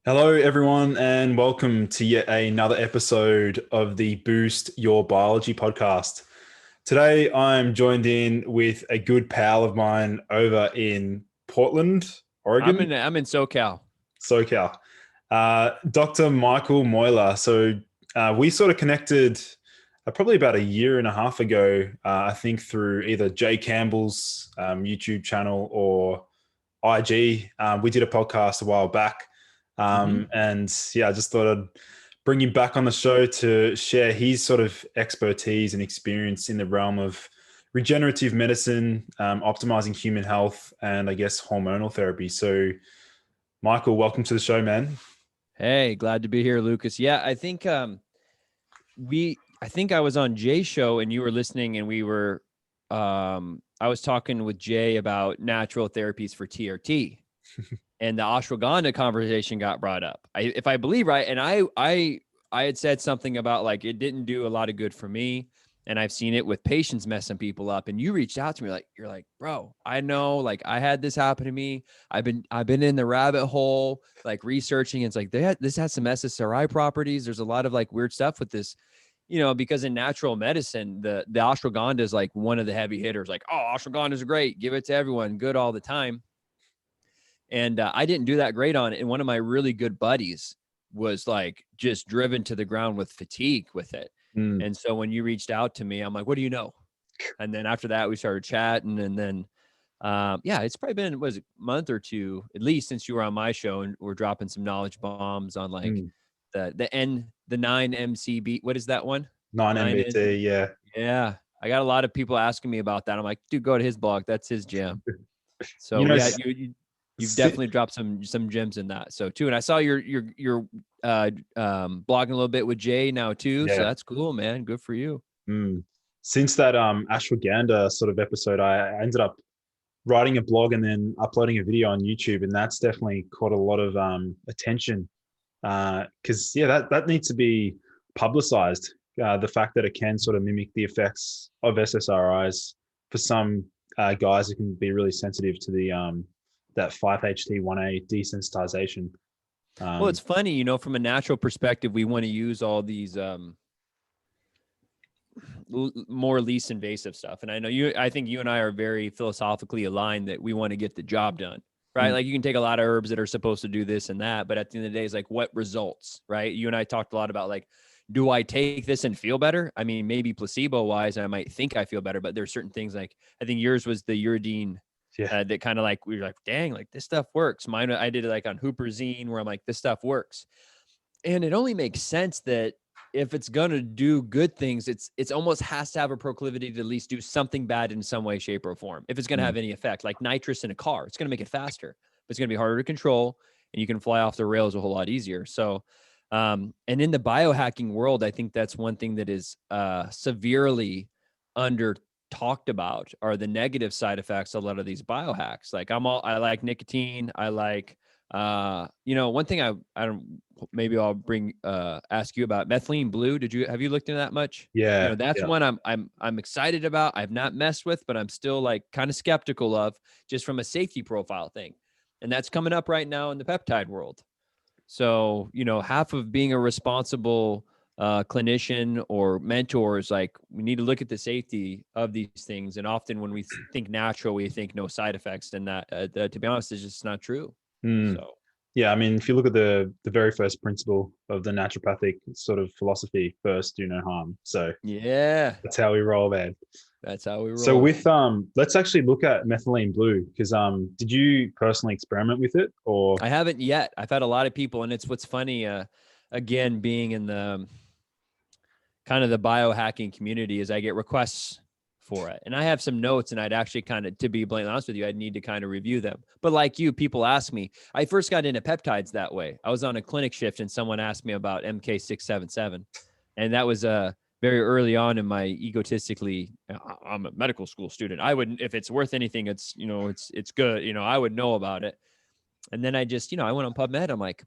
Hello, everyone, and welcome to yet another episode of the Boost Your Biology podcast. Today, I'm joined in with a good pal of mine over in Portland, Oregon, I'm in SoCal. SoCal, Dr. Michael Moeller. We sort of connected probably about a year and a half ago, I think through either Jay Campbell's YouTube channel or IG. We did a podcast a while back. And yeah, I just thought I'd bring him back on the show to share his sort of expertise and experience in the realm of regenerative medicine, optimizing human health, and I guess hormonal therapy. So, Michael, welcome to the show, man. Hey, glad to be here, Lucas. Yeah, I think I was on Jay's show and you were listening, and I was talking with Jay about natural therapies for TRT. And the ashwagandha conversation got brought up. If I believe right, and I had said something about like it didn't do a lot of good for me, and I've seen it with patients messing people up. And you reached out to me you're like, bro, I know, like I had this happen to me. I've been in the rabbit hole, like researching. It's like this has some SSRI properties. There's a lot of like weird stuff with this, because in natural medicine, the ashwagandha is like one of the heavy hitters. Like, oh, ashwagandha is great, give it to everyone, good all the time. And I didn't do that great on it. And one of my really good buddies was like just driven to the ground with fatigue with it. Mm. And so when you reached out to me, I'm like, what do you know? And then after that, we started chatting. And then, yeah, it's probably been, a month or two, at least since you were on my show, and we're dropping some knowledge bombs on like the 9-MCB. What is that one? 9-MBT, yeah. Yeah. I got a lot of people asking me about that. I'm like, dude, go to his blog. That's his jam. So You know, yeah, you've definitely dropped some gems in that. So too, and I saw you're blogging a little bit with Jay now too. So yeah. that's cool, man. Good for you. Since that ashwagandha sort of episode, I ended up writing a blog and then uploading a video on YouTube, and that's definitely caught a lot of attention. Because that needs to be publicized. The fact that it can sort of mimic the effects of SSRIs for some guys who can be really sensitive to the that 5-HT1A desensitization. Well, it's funny, from a natural perspective, we want to use all these more least invasive stuff. And I think you and I are very philosophically aligned that we want to get the job done, right? Like you can take a lot of herbs that are supposed to do this and that, but at the end of the day, it's like what results, right? You and I talked a lot about like, do I take this and feel better? I mean, maybe placebo wise, I might think I feel better, but there's certain things like, I think yours was the uridine that kind of like, we were like, dang, like this stuff works. Mine, I did it like on Huperzine where I'm like, this stuff works. And it only makes sense that if it's going to do good things, it's almost has to have a proclivity to at least do something bad in some way, shape, or form. If it's going to have any effect, like nitrous in a car, it's going to make it faster, but it's going to be harder to control, and you can fly off the rails a whole lot easier. So, and in the biohacking world, I think that's one thing that is severely under talked about are the negative side effects of a lot of these biohacks. Like I like nicotine. I like, one thing I don't, maybe I'll ask you about Methylene Blue. Have you looked into that much? Yeah. That's one I'm excited about. I've not messed with, but I'm still like kind of skeptical of just from a safety profile thing. And that's coming up right now in the peptide world. So, half of being a responsible clinician or mentor is like, we need to look at the safety of these things. And often when we think natural, we think no side effects, and that to be honest, is just not true. So, yeah, I mean, if you look at the very first principle of the naturopathic sort of philosophy, first do no harm. So yeah, that's how we roll, man. That's how we roll. So with let's actually look at Methylene Blue, because did you personally experiment with it, or? I haven't yet. I've had a lot of people, and it's what's funny. Again, being in the kind of the biohacking community, is I get requests for it, and I have some notes, and I'd actually to be bluntly honest with you, I'd need to kind of review them. But like you, people ask me. I first got into peptides that way. I was on a clinic shift, and someone asked me about MK677, and that was very early on in my egotistically, I'm a medical school student. I wouldn't, if it's worth anything, it's good. I would know about it. And then I just, I went on PubMed. I'm like,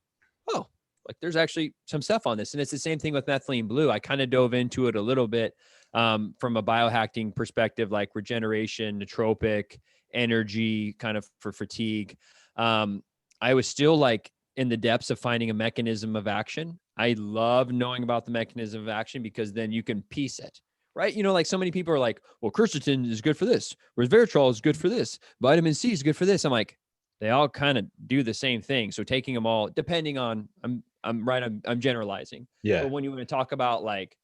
oh, like there's actually some stuff on this. And it's the same thing with Methylene Blue. I kind of dove into it a little bit from a biohacking perspective, like regeneration, nootropic, energy, kind of for fatigue. I was still like in the depths of finding a mechanism of action. I love knowing about the mechanism of action because then you can piece it, right? You know, like so many people are like, well, quercetin is good for this, resveratrol is good for this, vitamin C is good for this. I'm like, they all kind of do the same thing. So taking them all, depending on, I'm generalizing. Yeah. But when you want to talk about like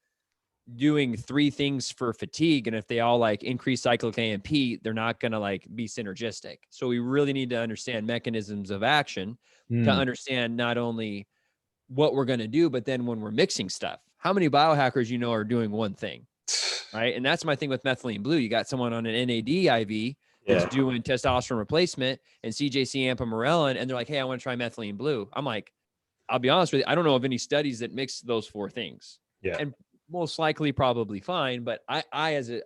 doing 3 things for fatigue, and if they all like increase cyclic AMP, they're not going to like be synergistic. So we really need to understand mechanisms of action to understand not only what we're going to do, but then when we're mixing stuff, how many biohackers, you know, are doing one thing, right? And that's my thing with Methylene Blue. You got someone on an NAD IV that's Yeah. doing testosterone replacement and CJC ampamorelin, and they're like, hey, I want to try Methylene Blue. I'm like, I'll be honest with you, I don't know of any studies that mix those 4 things. Yeah. And most likely probably fine, but I as a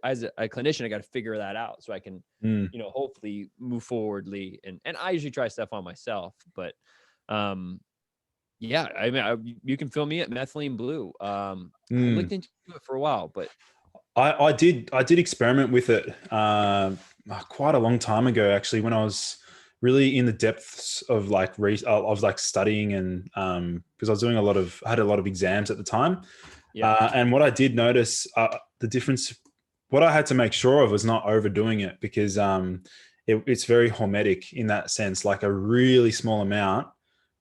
clinician, I got to figure that out so I can, you know, hopefully move forwardly. And I usually try stuff on myself, but yeah, I mean, you can fill me at Methylene Blue. I looked into it for a while, but I did experiment with it quite a long time ago, actually, when I was really in the depths of like I was like studying, and because I had a lot of exams at the time. yeah, And what I did notice, the difference, what I had to make sure of was not overdoing it, because it's very hormetic in that sense. Like a really small amount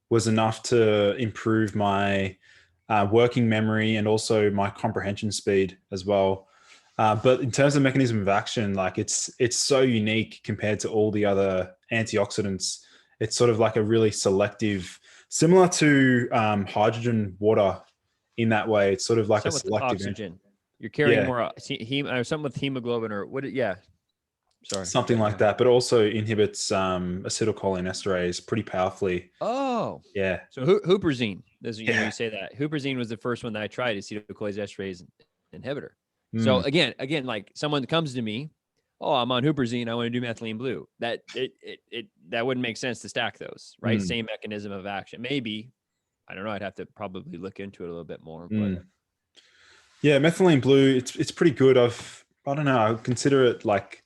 was enough to improve my working memory and also my comprehension speed as well. But in terms of mechanism of action, like it's so unique compared to all the other antioxidants. It's sort of like a really selective, similar to hydrogen water in that way. It's sort of like a something with selective. oxygen. You're carrying Yeah, more or something with hemoglobin or what? Yeah, sorry, something like that. But also inhibits acetylcholinesterase pretty powerfully. Oh, Yeah, so huperzine. You know, yeah. you say that huperzine was the first one that I tried, acetylcholinesterase inhibitor. So Mm. again, like someone comes to me, oh, I'm on huperzine, I want to do Methylene Blue. That that wouldn't make sense to stack those, right? Mm. Same mechanism of action. Maybe, I don't know. I'd have to probably look into it a little bit more, but Mm. Yeah, methylene blue, it's pretty good. I don't know, I consider it like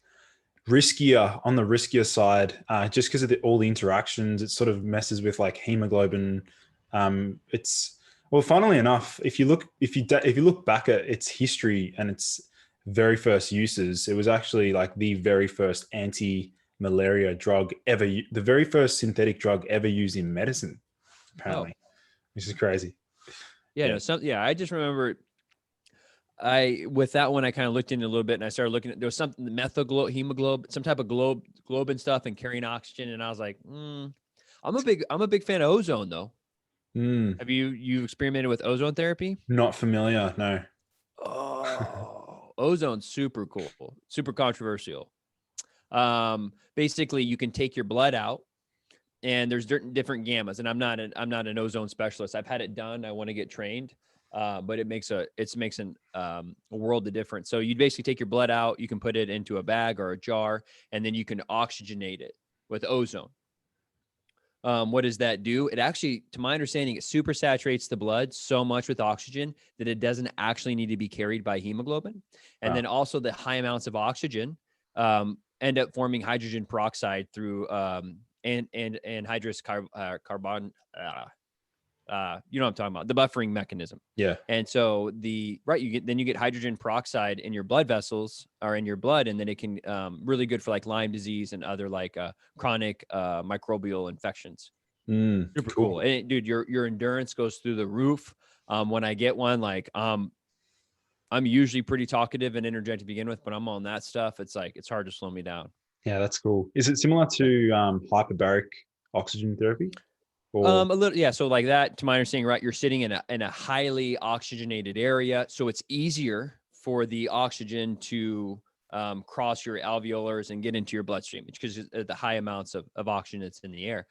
riskier, on the riskier side, just because of all the interactions. It sort of messes with like hemoglobin. It's, well, funnily enough, if you look back at its history and its very first uses, it was actually like the very first anti-malaria drug ever, the very first synthetic drug ever used in medicine, oh apparently, which is crazy. yeah, Yeah. no, I just remember with that one I kind of looked into a little bit and I started looking at there was something hemoglobin, some type of globin stuff and carrying oxygen, and I was like, I'm a big fan of ozone though. Mm. Have you experimented with ozone therapy? Not familiar, no. Oh, ozone's super cool, super controversial. Basically, you can take your blood out, and there's different gammas. And I'm not an ozone specialist. I've had it done. I want to get trained, but it makes a world of difference. So you basically take your blood out, you can put it into a bag or a jar, and then you can oxygenate it with ozone. What does that do? It actually, to my understanding, it super saturates the blood so much with oxygen that it doesn't actually need to be carried by hemoglobin. And then also the high amounts of oxygen end up forming hydrogen peroxide through anhydrous carbon. You know what I'm talking about, the buffering mechanism. Yeah. And so you get hydrogen peroxide in your blood vessels or in your blood, and then it can really good for like Lyme disease and other like chronic microbial infections. Super cool. And dude, your endurance goes through the roof. When I get one, like I'm usually pretty talkative and energetic to begin with, but I'm on that stuff. It's like it's hard to slow me down. Yeah, that's cool. Is it similar to hyperbaric oxygen therapy? A little, yeah. So like that, to my understanding, right? You're sitting in a highly oxygenated area, so it's easier for the oxygen to cross your alveolars and get into your bloodstream, because the high amounts of oxygen that's in the air.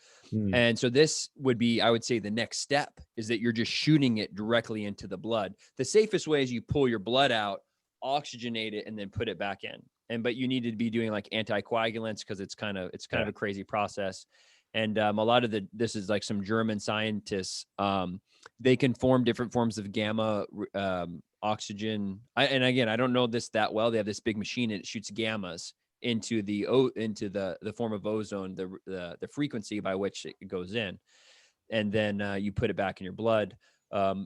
And so this would be, I would say, the next step is that you're just shooting it directly into the blood. The safest way is you pull your blood out, oxygenate it, and then put it back in. But you need to be doing like anticoagulants, because it's kind of a crazy process. And a lot of this is like some German scientists. They can form different forms of gamma oxygen. And again, I don't know this that well. They have this big machine and it shoots gammas into the form of ozone, the frequency by which it goes in. and then you put it back in your blood.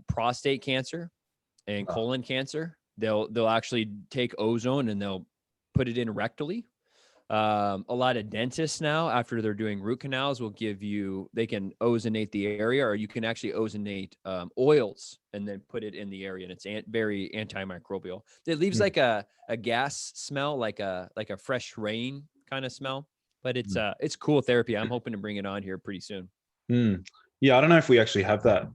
Prostate cancer and Wow. colon cancer, they'll actually take ozone and they'll put it in rectally. A lot of dentists now, after they're doing root canals, will they can ozonate the area, or you can actually ozonate oils and then put it in the area, and it's very antimicrobial. It leaves like a gas smell, like a fresh rain kind of smell, but it's cool therapy. I'm hoping to bring it on here pretty soon. Yeah, I don't know if we actually have that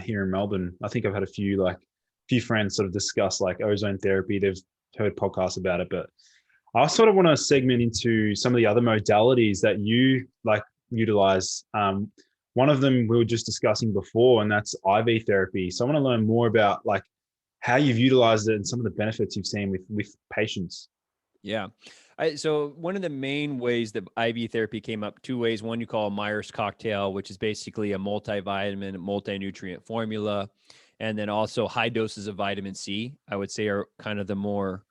here in Melbourne. I think I've had a few friends sort of discuss like ozone therapy. They've heard podcasts about it, but I sort of want to segment into some of the other modalities that you like utilize. One of them we were just discussing before, and that's IV therapy. So I want to learn more about like how you've utilized it and some of the benefits you've seen with patients. Yeah. So one of the main ways that IV therapy came up, two ways. One you call a Myers cocktail, which is basically a multivitamin, multi-nutrient formula. And then also high doses of vitamin C, I would say, are kind of the more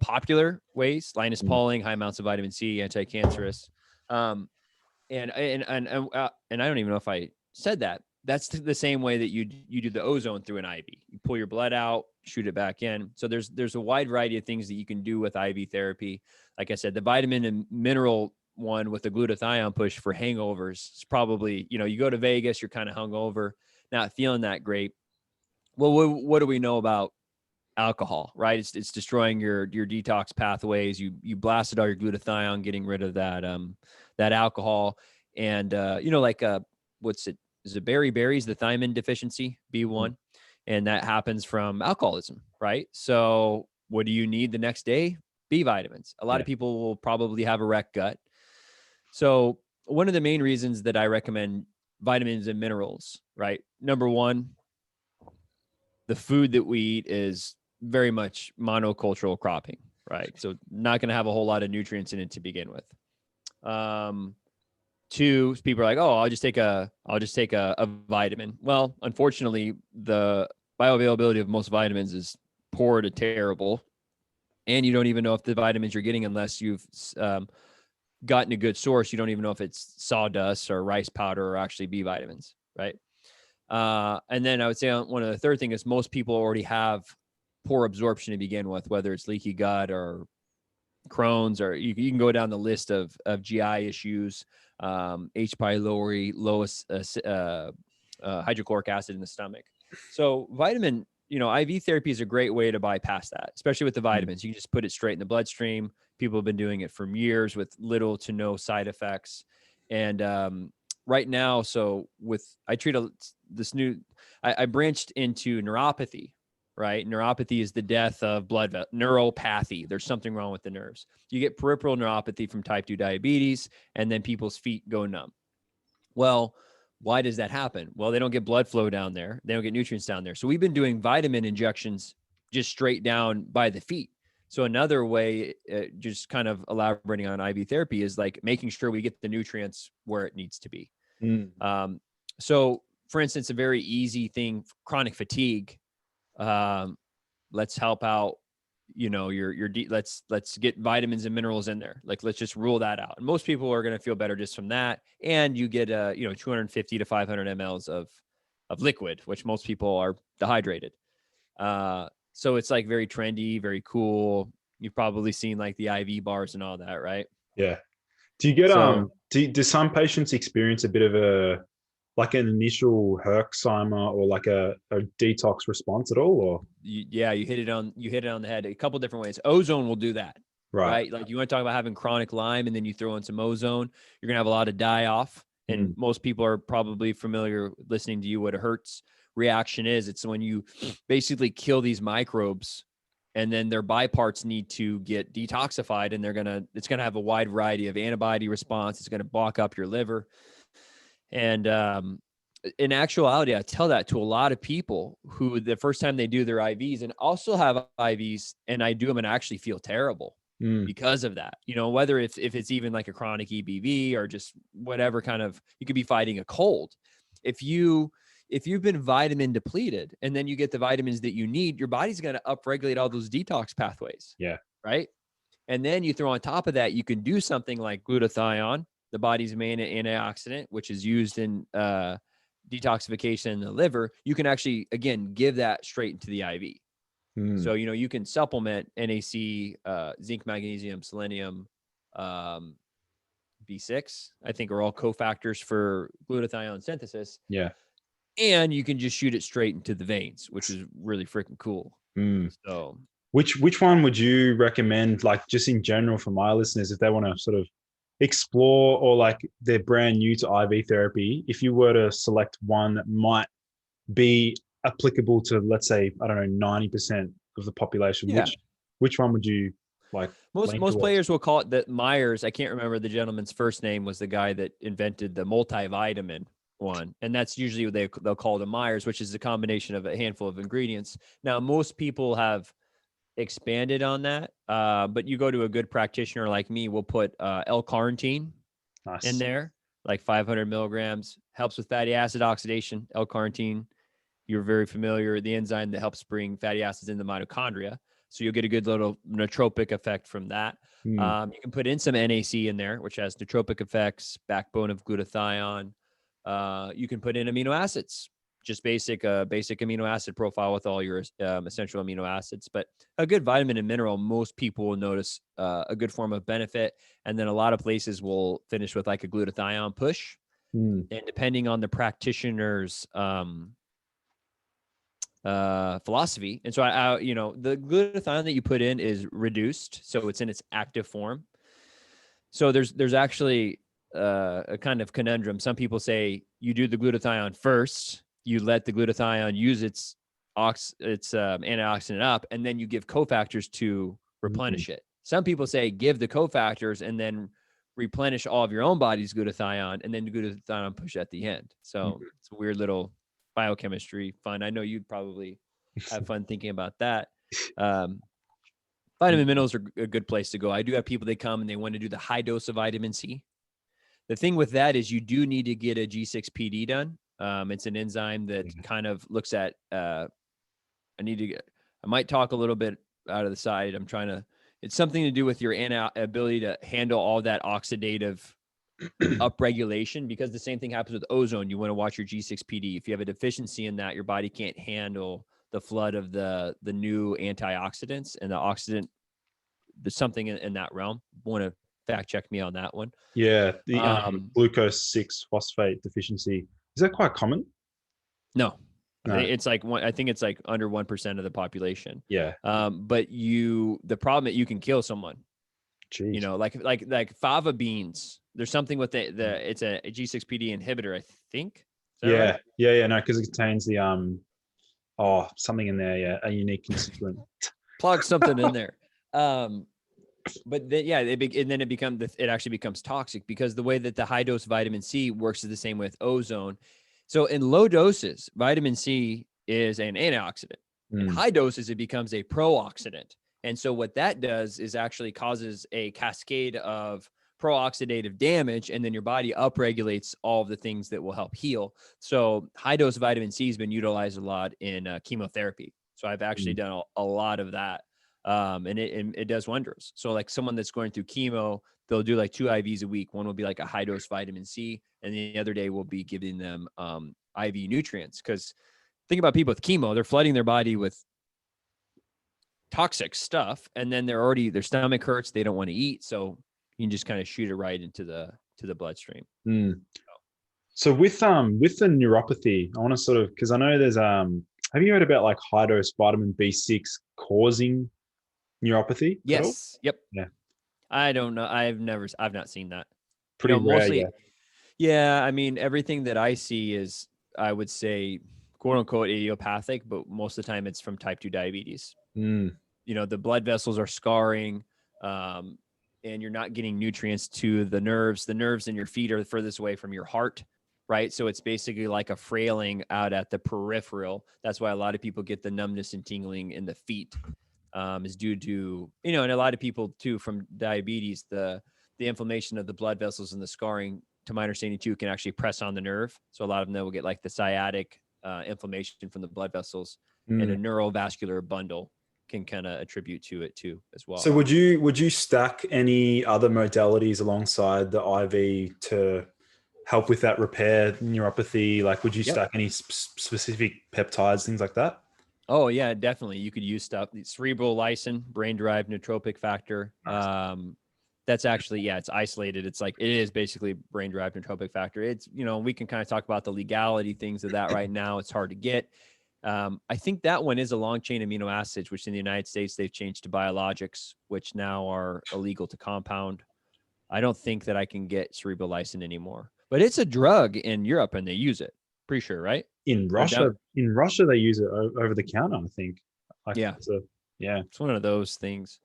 popular ways. Linus Pauling, high amounts of vitamin C, anti-cancerous. And I don't even know if I said that. That's the same way that you do the ozone through an IV. You pull your blood out, shoot it back in. So there's a wide variety of things that you can do with IV therapy. Like I said, the vitamin and mineral one with the glutathione push for hangovers is probably, you go to Vegas, you're kind of hungover, not feeling that great. Well, what do we know about alcohol, right? It's destroying your detox pathways. You blasted all your glutathione, getting rid of that alcohol. And what's it? Is it berries, the thiamine deficiency, B1, and that happens from alcoholism, right? So what do you need the next day? B vitamins. A lot of people will probably have a wrecked gut. So one of the main reasons that I recommend vitamins and minerals, right? Number one, the food that we eat is very much monocultural cropping, right? So not going to have a whole lot of nutrients in it to begin with. Two, people are like, oh, I'll just take a vitamin. Well, unfortunately, the bioavailability of most vitamins is poor to terrible. And you don't even know if the vitamins you're getting, unless you've gotten a good source, you don't even know if it's sawdust or rice powder or actually B vitamins, right? And then I would say one of the third thing is most people already have poor absorption to begin with, whether it's leaky gut or Crohn's, or you can go down the list of GI issues, H. pylori, lowest hydrochloric acid in the stomach. So vitamin, IV therapy is a great way to bypass that, especially with the vitamins. You can just put it straight in the bloodstream. People have been doing it for years with little to no side effects. And right now, I treat I branched into neuropathy. Right? Neuropathy is the death of blood neuropathy. There's something wrong with the nerves. You get peripheral neuropathy from type 2 diabetes, and then people's feet go numb. Well, why does that happen? Well, they don't get blood flow down there. They don't get nutrients down there. So we've been doing vitamin injections just straight down by the feet. So another way, just kind of elaborating on IV therapy, is like making sure we get the nutrients where it needs to be. So for instance, a very easy thing, chronic fatigue. Let's help out, let's get vitamins and minerals in there. Like, let's just rule that out. And most people are going to feel better just from that. And you get, 250 to 500 mLs of liquid, which most people are dehydrated. So it's like very trendy, very cool. You've probably seen like the IV bars and all that, right? Yeah. Do you get, do some patients experience a bit of like an initial Herxheimer or like a detox response at all? Or you hit it on the head a couple different ways. Ozone will do that, right? Like, you want to talk about having chronic Lyme, and then you throw in some ozone, you're gonna have a lot of die off. And most people are probably familiar listening to you what a Hertz reaction is. It's when you basically kill these microbes, and then their byparts need to get detoxified, and it's gonna have a wide variety of antibody response. It's gonna block up your liver. And in actuality, I tell that to a lot of people who the first time they do their IVs, and also have IVs, and I do them and actually feel terrible because of that. Whether if it's even like a chronic EBV or just whatever kind of, you could be fighting a cold. If you've been vitamin depleted and then you get the vitamins that you need, your body's going to upregulate all those detox pathways. Yeah. Right. And then you throw on top of that, you can do something like glutathione, the body's main antioxidant, which is used in detoxification in the liver, you can actually, again, give that straight into the IV. So, you can supplement NAC, zinc, magnesium, selenium, B6, I think are all cofactors for glutathione synthesis. Yeah. And you can just shoot it straight into the veins, which is really freaking cool. So which one would you recommend, like just in general for my listeners, if they want to sort of explore, or like they're brand new to IV therapy, if you were to select one that might be applicable to, let's say, I don't know, 90% of the population, which one would you like? Most players will call it the Myers. I can't remember the gentleman's first name, was the guy that invented the multivitamin one. And that's usually what they'll call the Myers, which is a combination of a handful of ingredients. Now, most people have expanded on that. But you go to a good practitioner like me, we'll put L-carnitine in there, like 500 milligrams, helps with fatty acid oxidation. L-carnitine, you're very familiar, the enzyme that helps bring fatty acids in the mitochondria. So you'll get a good little nootropic effect from that. You can put in some NAC in there, which has nootropic effects, backbone of glutathione. You can put in amino acids, just basic amino acid profile with all your essential amino acids. But a good vitamin and mineral, most people will notice a good form of benefit. And then a lot of places will finish with like a glutathione push. And depending on the practitioner's philosophy. And so the glutathione that you put in is reduced, so it's in its active form. So there's actually a kind of conundrum. Some people say you do the glutathione first, you let the glutathione use its antioxidant up, and then you give cofactors to replenish it. Some people say give the cofactors and then replenish all of your own body's glutathione, and then the glutathione push at the end. So it's a weird little biochemistry fun. I know you'd probably have fun thinking about that. Vitamin minerals are a good place to go. I do have people, they come and they want to do the high dose of vitamin C. The thing with that is you do need to get a G6PD done. It's an enzyme that kind of looks at, I might talk a little bit out of the side. It's something to do with your ability to handle all that oxidative upregulation, because the same thing happens with ozone. You want to watch your G6PD. If you have a deficiency in that, your body can't handle the flood of the new antioxidants and the oxidant. There's something in that realm. Want to fact check me on that one? Yeah, the glucose 6 phosphate deficiency, is that quite common? No. It's like I think it's like under 1% of the population. Yeah. But the problem that you can kill someone. Jeez. Like fava beans. There's something with it's a G6PD inhibitor, I think. Yeah. Right? Yeah. No, because it contains the something in there. Yeah, a unique constituent. Plug something in there. But then, it actually becomes toxic, because the way that the high dose vitamin C works is the same with ozone. So in low doses, vitamin C is an antioxidant. In high doses, it becomes a pro-oxidant. And so what that does is actually causes a cascade of pro-oxidative damage, and then your body upregulates all of the things that will help heal. So high dose vitamin C has been utilized a lot in chemotherapy. So I've actually done a lot of that. And it does wonders. So like someone that's going through chemo, they'll do like 2 IVs a week. One will be like a high dose vitamin C, and the other day we'll be giving them IV nutrients. Because think about people with chemo, they're flooding their body with toxic stuff, and then their stomach hurts, they don't want to eat, so you can just kind of shoot it right into the bloodstream. So with the neuropathy, I want to sort of, because I know there's have you heard about like high dose vitamin B6 causing neuropathy? Yes. Yep. Yeah. I don't know. I've not seen that. Pretty rare. Mostly, yeah. I mean, everything that I see is, I would say, quote unquote idiopathic, but most of the time it's from type 2 diabetes. The blood vessels are scarring, and you're not getting nutrients to the nerves. The nerves in your feet are the furthest away from your heart, right? So it's basically like a frailing out at the peripheral. That's why a lot of people get the numbness and tingling in the feet, is due to, and a lot of people too from diabetes, the inflammation of the blood vessels and the scarring, to my understanding too, can actually press on the nerve. So a lot of them will get like the sciatic inflammation from the blood vessels, and a neurovascular bundle can kind of attribute to it too as well. So would you stack any other modalities alongside the IV to help with that repair neuropathy? Like, would you Yep. stack any specific peptides, things like that? Oh yeah, definitely. You could use stuff. Cerebral lysin, brain-derived nootropic factor. Nice. That's actually, yeah, it's isolated. It's like, it is basically brain-derived nootropic factor. It's, we can kind of talk about the legality things of that right now. It's hard to get. I think that one is a long chain amino acids, which in the United States, they've changed to biologics, which now are illegal to compound. I don't think that I can get cerebral lysin anymore, but it's a drug in Europe and they use it. Pretty sure, right? In Russia, they use it over the counter, I think. Like, Yeah. Yeah. It's one of those things.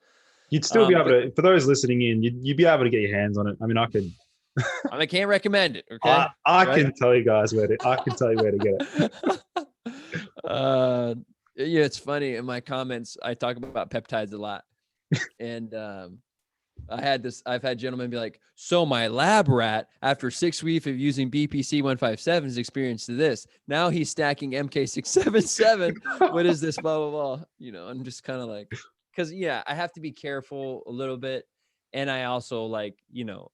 You'd still be able to, for those listening in, you'd be able to get your hands on it. I mean, I could. I can't recommend it. Okay. I can tell you guys where to get it. Yeah, it's funny. In my comments, I talk about peptides a lot. And I've had gentlemen be like, so my lab rat, after 6 weeks of using BPC 157, has experienced this. Now he's stacking MK 677. What is this? Blah, blah, blah. I'm just kind of like, because I have to be careful a little bit. And I also like,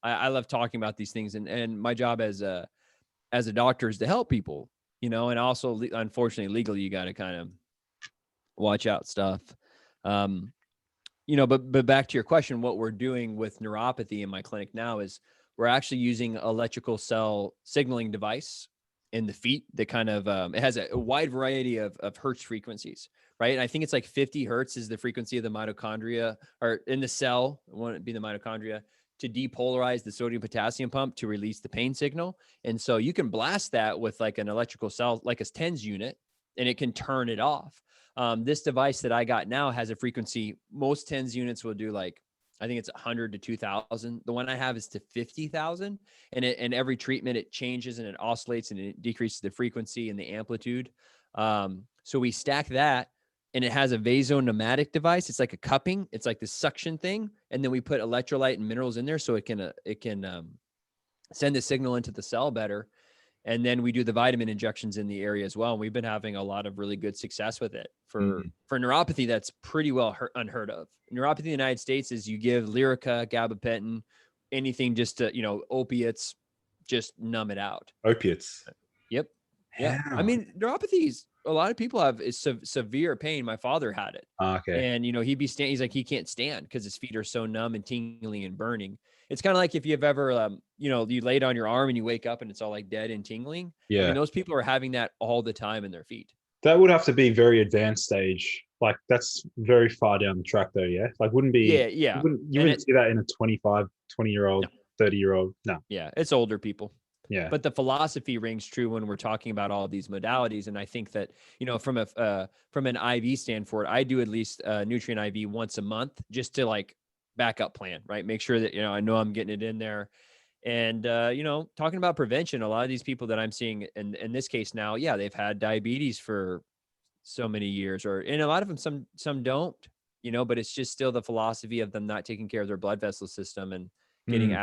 I love talking about these things, and my job as a doctor is to help people, and also unfortunately legally, you got to kind of watch out stuff. But back to your question, what we're doing with neuropathy in my clinic now is we're actually using electrical cell signaling device in the feet that kind of, it has a wide variety of hertz frequencies, right? And I think it's like 50 hertz is the frequency of the mitochondria, or in the cell, it won't be the mitochondria, to depolarize the sodium potassium pump to release the pain signal. And so you can blast that with like an electrical cell, like a TENS unit, and it can turn it off. This device that I got now has a frequency. Most TENS units will do like, I think it's 100 to 2000. The one I have is to 50,000. And every treatment, it changes and it oscillates and it decreases the frequency and the amplitude. So we stack that, and it has a vasopneumatic device. It's like a cupping. It's like this suction thing. And then we put electrolyte and minerals in there so it can send the signal into the cell better. And then we do the vitamin injections in the area as well. And we've been having a lot of really good success with it for neuropathy. That's pretty well unheard of. Neuropathy in the United States is you give Lyrica, gabapentin, anything just to, opiates, just numb it out. Opiates. Yep. Yeah. I mean, neuropathies, a lot of people have is severe pain. My father had it. Okay. And, he's like, he can't stand because his feet are so numb and tingling and burning. It's kind of like if you've ever, you laid on your arm and you wake up and it's all like dead and tingling. Yeah. I mean, those people are having that all the time in their feet. That would have to be very advanced stage. Like, that's very far down the track though. Yeah. Like, wouldn't be. Yeah. You wouldn't see that in a 20-year-old, 30-year-old. No. Yeah. It's older people. Yeah. But the philosophy rings true when we're talking about all of these modalities. And I think that, from an IV standpoint, I do at least a nutrient IV once a month just to like backup plan, right? Make sure that, I know I'm getting it in there. And, talking about prevention, a lot of these people that I'm seeing in this case now, they've had diabetes for so many years, and a lot of them, some don't, but it's just still the philosophy of them not taking care of their blood vessel system and getting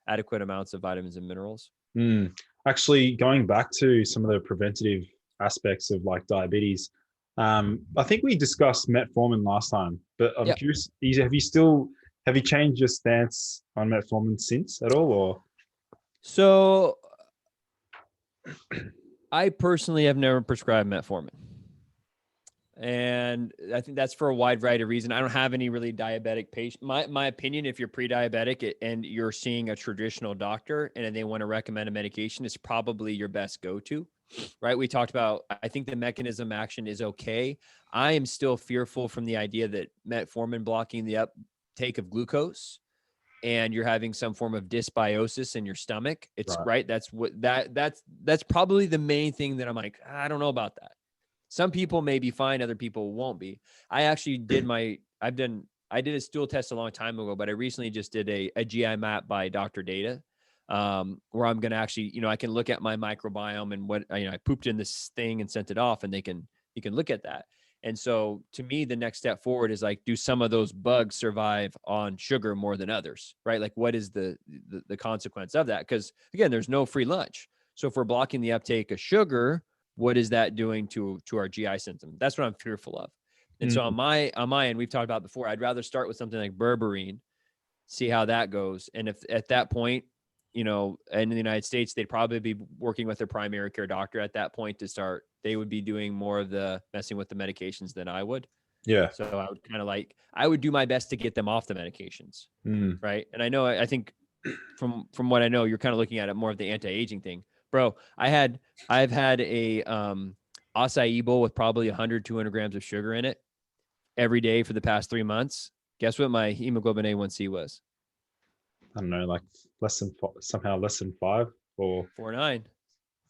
adequate amounts of vitamins and minerals. Actually, going back to some of the preventative aspects of like diabetes, I think we discussed metformin last time, but I'm curious, have you changed your stance on metformin since at all, or? So I personally have never prescribed metformin. And I think that's for a wide variety of reasons. I don't have any really diabetic patients. My opinion, if you're pre-diabetic and you're seeing a traditional doctor and they want to recommend a medication, it's probably your best go-to, right? We talked about, I think the mechanism action is okay. I am still fearful from the idea that metformin blocking the uptake of glucose and you're having some form of dysbiosis in your stomach. It's right. That's probably the main thing that I'm like, I don't know about that. Some people may be fine. Other people won't be. I actually did I did a stool test a long time ago, but I recently just did a GI map by Dr. Data, where I'm going to actually, I can look at my microbiome and what, I pooped in this thing and sent it off, and you can look at that. And so to me, the next step forward is like, do some of those bugs survive on sugar more than others, right? Like, what is the consequence of that? Because again, there's no free lunch. So if we're blocking the uptake of sugar, what is that doing to our GI system? That's what I'm fearful of. And so on my end, we've talked about before, I'd rather start with something like berberine, see how that goes. And if at that point, in the United States, they'd probably be working with their primary care doctor at that point to start. They would be doing more of the messing with the medications than I would. Yeah. So I would I would do my best to get them off the medications. Right. And I think from what I know, you're kind of looking at it more of the anti-aging thing, bro. I've had a acai bowl with probably 100, 200 grams of sugar in it every day for the past 3 months. Guess what my hemoglobin A1C was? I don't know, like somehow less than 5 or 4.9.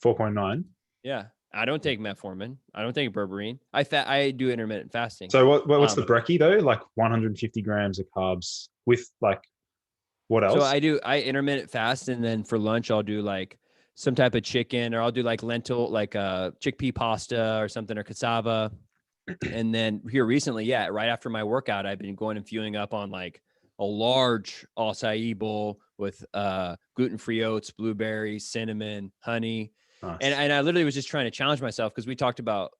4.9. Yeah. I don't take metformin. I don't take berberine. I do intermittent fasting. So what's the brekkie though? Like 150 grams of carbs with like what else? So I intermittent fast, and then for lunch I'll do like some type of chicken, or I'll do like lentil, like chickpea pasta or something, or cassava. And then here recently, right after my workout, I've been going and fueling up on like a large acai bowl with gluten-free oats, blueberries, cinnamon, honey. Nice. And I literally was just trying to challenge myself, because we talked about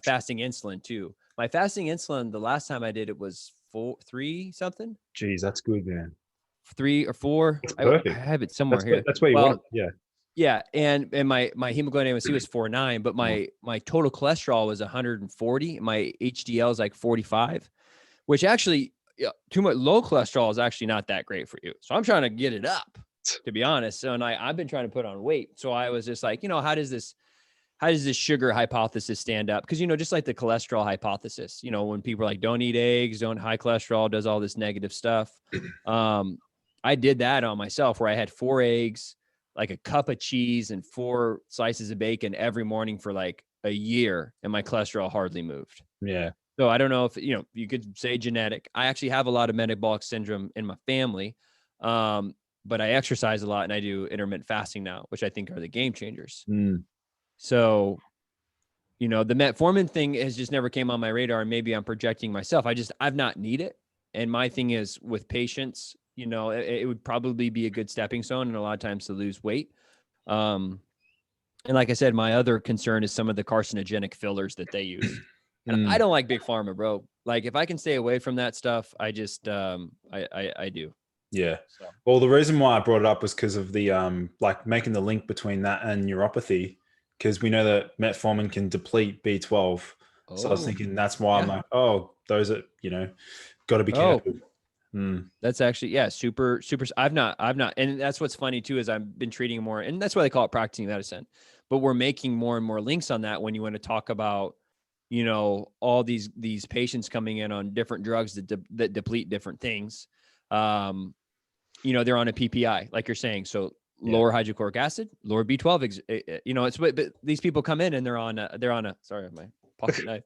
fasting insulin too. My fasting insulin, the last time I did it was 3 something. Geez, that's good, man. 3 or 4. That's perfect. I have it somewhere here. That's where you want it. Yeah. Yeah. And my hemoglobin A1C was 4.9, but my total cholesterol was 140. My HDL is like 45, which actually, too much low cholesterol is actually not that great for you. So I'm trying to get it up, to be honest. So, and I've been trying to put on weight. So I was just like, how does this sugar hypothesis stand up? Because, just like the cholesterol hypothesis, when people are like, don't eat eggs, don't high cholesterol, does all this negative stuff. I did that on myself, where I had 4 eggs, like a cup of cheese, and 4 slices of bacon every morning for like a year, and my cholesterol hardly moved. Yeah. So I don't know if, you could say genetic. I actually have a lot of metabolic syndrome in my family. But I exercise a lot, and I do intermittent fasting now, which I think are the game changers. So, the metformin thing has just never came on my radar, and maybe I'm projecting myself. I've not need it. And my thing is with patients, it would probably be a good stepping stone, and a lot of times to lose weight. And like I said, my other concern is some of the carcinogenic fillers that they use. And I don't like big pharma, bro. Like, if I can stay away from that stuff, I just, I do. Yeah. So. Well, the reason why I brought it up was because of the, like making the link between that and neuropathy, because we know that metformin can deplete B12. Oh. So I was thinking that's why I'm like, those are, got to be careful. That's actually, super. I've not. And that's what's funny too, is I've been treating more, and that's why they call it practicing medicine, but we're making more and more links on that when you want to talk about, all these patients coming in on different drugs that deplete different things. They're on a PPI, like you're saying. So lower hydrochloric acid, lower B12, but these people come in and they're on a, sorry, my pocket knife.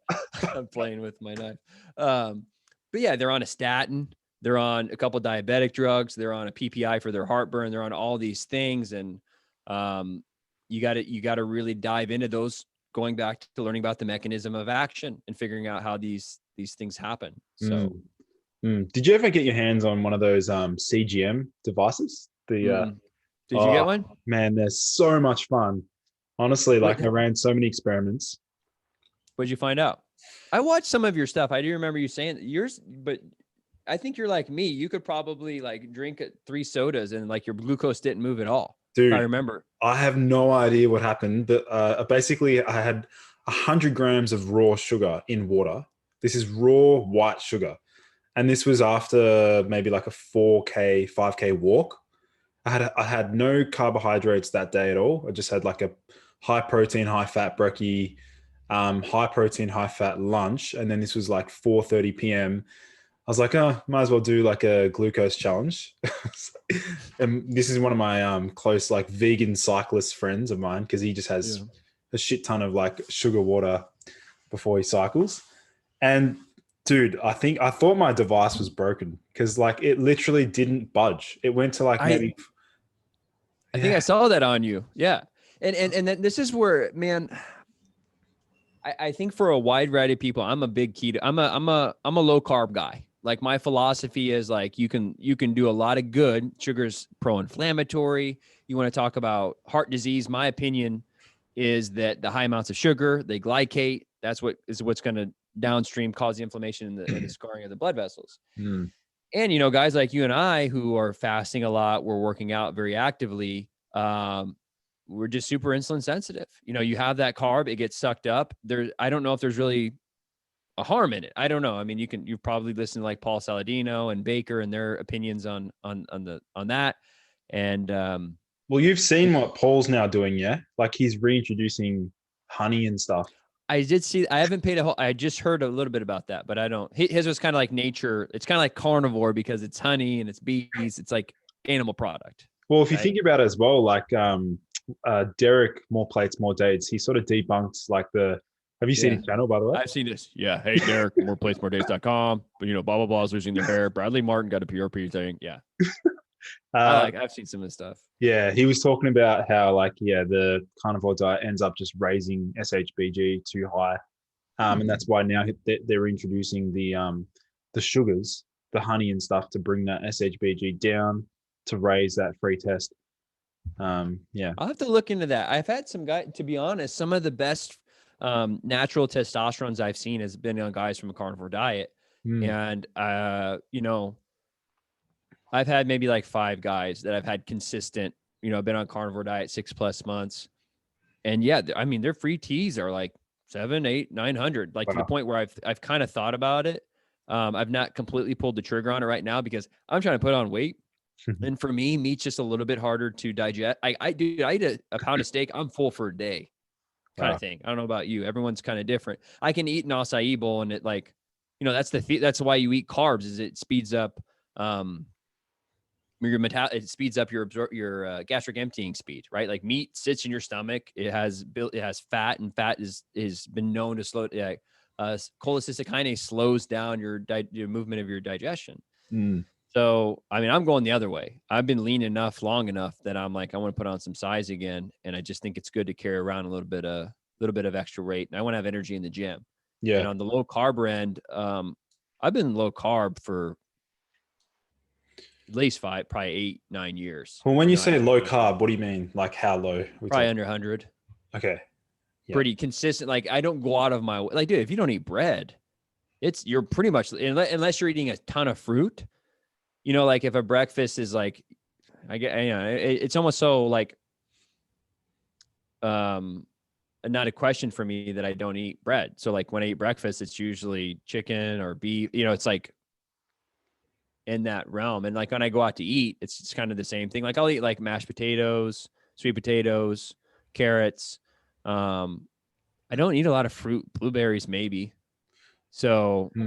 I'm playing with my knife. But yeah, they're on a statin. They're on a couple of diabetic drugs. They're on a PPI for their heartburn. They're on all these things. And you got to really dive into those, going back to learning about the mechanism of action and figuring out how these things happen. So did you ever get your hands on one of those CGM devices? Did you get one? Man, they're so much fun. Honestly, I ran so many experiments. What'd you find out? I watched some of your stuff. I do remember you saying yours, but I think you're like me. You could probably like drink 3 sodas and like your glucose didn't move at all. Dude, I remember. I have no idea what happened, but basically I had 100 grams of raw sugar in water. This is raw white sugar. And this was after maybe like a 4K, 5K walk. I had no carbohydrates that day at all. I just had like a high protein, high fat brekkie, high protein, high fat lunch. And then this was like 4:30 p.m. I was like, might as well do like a glucose challenge. And this is one of my close like vegan cyclist friends of mine, because he just has a shit ton of like sugar water before he cycles. And dude, I thought my device was broken, because like it literally didn't budge. It went to like maybe. I think I saw that on you. Yeah. And then this is where, man, I think for a wide variety of people, I'm a big keto. I'm a low carb guy. Like my philosophy is like, you can do a lot of good. Sugar's pro-inflammatory. You want to talk about heart disease. My opinion is that the high amounts of sugar, they glycate. That's what's going to downstream cause the inflammation and the scarring of the blood vessels. Mm. And, you know, guys like you and I who are fasting a lot, we're working out very actively. We're just super insulin sensitive. You know, you have that carb, it gets sucked up. I don't know if there's really a harm in it. I don't know. I mean, you've probably listened to like Paul Saladino and Baker and their opinions on that. And, Well, you've seen what Paul's now doing, yeah? Like he's reintroducing honey and stuff. I did see, I haven't paid I just heard a little bit about that, but I don't, his was kind of like nature. It's kind of like carnivore because it's honey and it's bees. It's like animal product. Well, if you Right? think about it as well, like Derek, More Plates, More Dates, he sort of debunks like have you seen his channel, by the way? I've seen this. Yeah. Hey, Derek, moreplates.moredates.com. But, you know, blah, blah, blah is losing their hair. Bradley Martin got a PRP thing. Yeah. I've seen some of this stuff. Yeah, he was talking about how the carnivore diet ends up just raising SHBG too high, and that's why now they're introducing the sugars, the honey and stuff to bring that SHBG down to raise that free test. Yeah, I'll have to look into that. I've had some guys, to be honest, some of the best natural testosterones I've seen has been on guys from a carnivore diet, and you know, I've had maybe like 5 guys that I've had consistent, you know, been on carnivore diet 6+ months. And yeah, I mean, their free teas are like 700, 800, 900, like to the point where I've kind of thought about it. I've not completely pulled the trigger on it right now because I'm trying to put on weight. And for me, meat's just a little bit harder to digest. I eat a pound of steak. I'm full for a day kind of thing. I don't know about you. Everyone's kind of different. I can eat an acai bowl and it like, you know, that's why you eat carbs is it speeds up, it speeds up your gastric emptying speed, right? Like meat sits in your stomach. It has fat, and fat is been known to slow. Cholecystine kinase slows down your movement of your digestion. So, I mean, I'm going the other way. I've been lean enough, long enough that I'm like, I want to put on some size again, and I just think it's good to carry around a little bit of extra weight, and I want to have energy in the gym. Yeah. And on the low carb end, I've been low carb for at least probably 8-9 years. Well, when you say low carb, what do you mean? Like how low? Probably under 100. Okay. Yeah. Pretty consistent. Like I don't go out of my way. Like, dude, if you don't eat bread, you're pretty much, unless you're eating a ton of fruit, you know, like if a breakfast is like, it's almost so like, not a question for me that I don't eat bread. So like when I eat breakfast, it's usually chicken or beef, you know, it's like in that realm. And like when I go out to eat, it's kind of the same thing. Like I'll eat like mashed potatoes, sweet potatoes, carrots. I don't eat a lot of fruit, blueberries, maybe. So if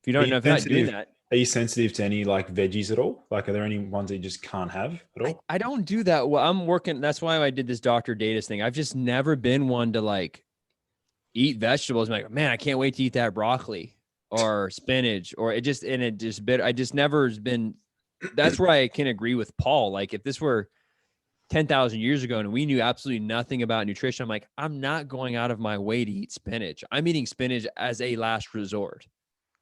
you don't know, if you're not doing that. Are you sensitive to any like veggies at all? Like, are there any ones that you just can't have at all? I don't do that. Well, I'm working. That's why I did this Dr. Datas thing. I've just never been one to like eat vegetables. I'm like, man, I can't wait to eat that broccoli or spinach I just never has been. That's where I can agree with Paul. Like if this were 10,000 years ago and we knew absolutely nothing about nutrition, I'm like, I'm not going out of my way to eat spinach. I'm eating spinach as a last resort.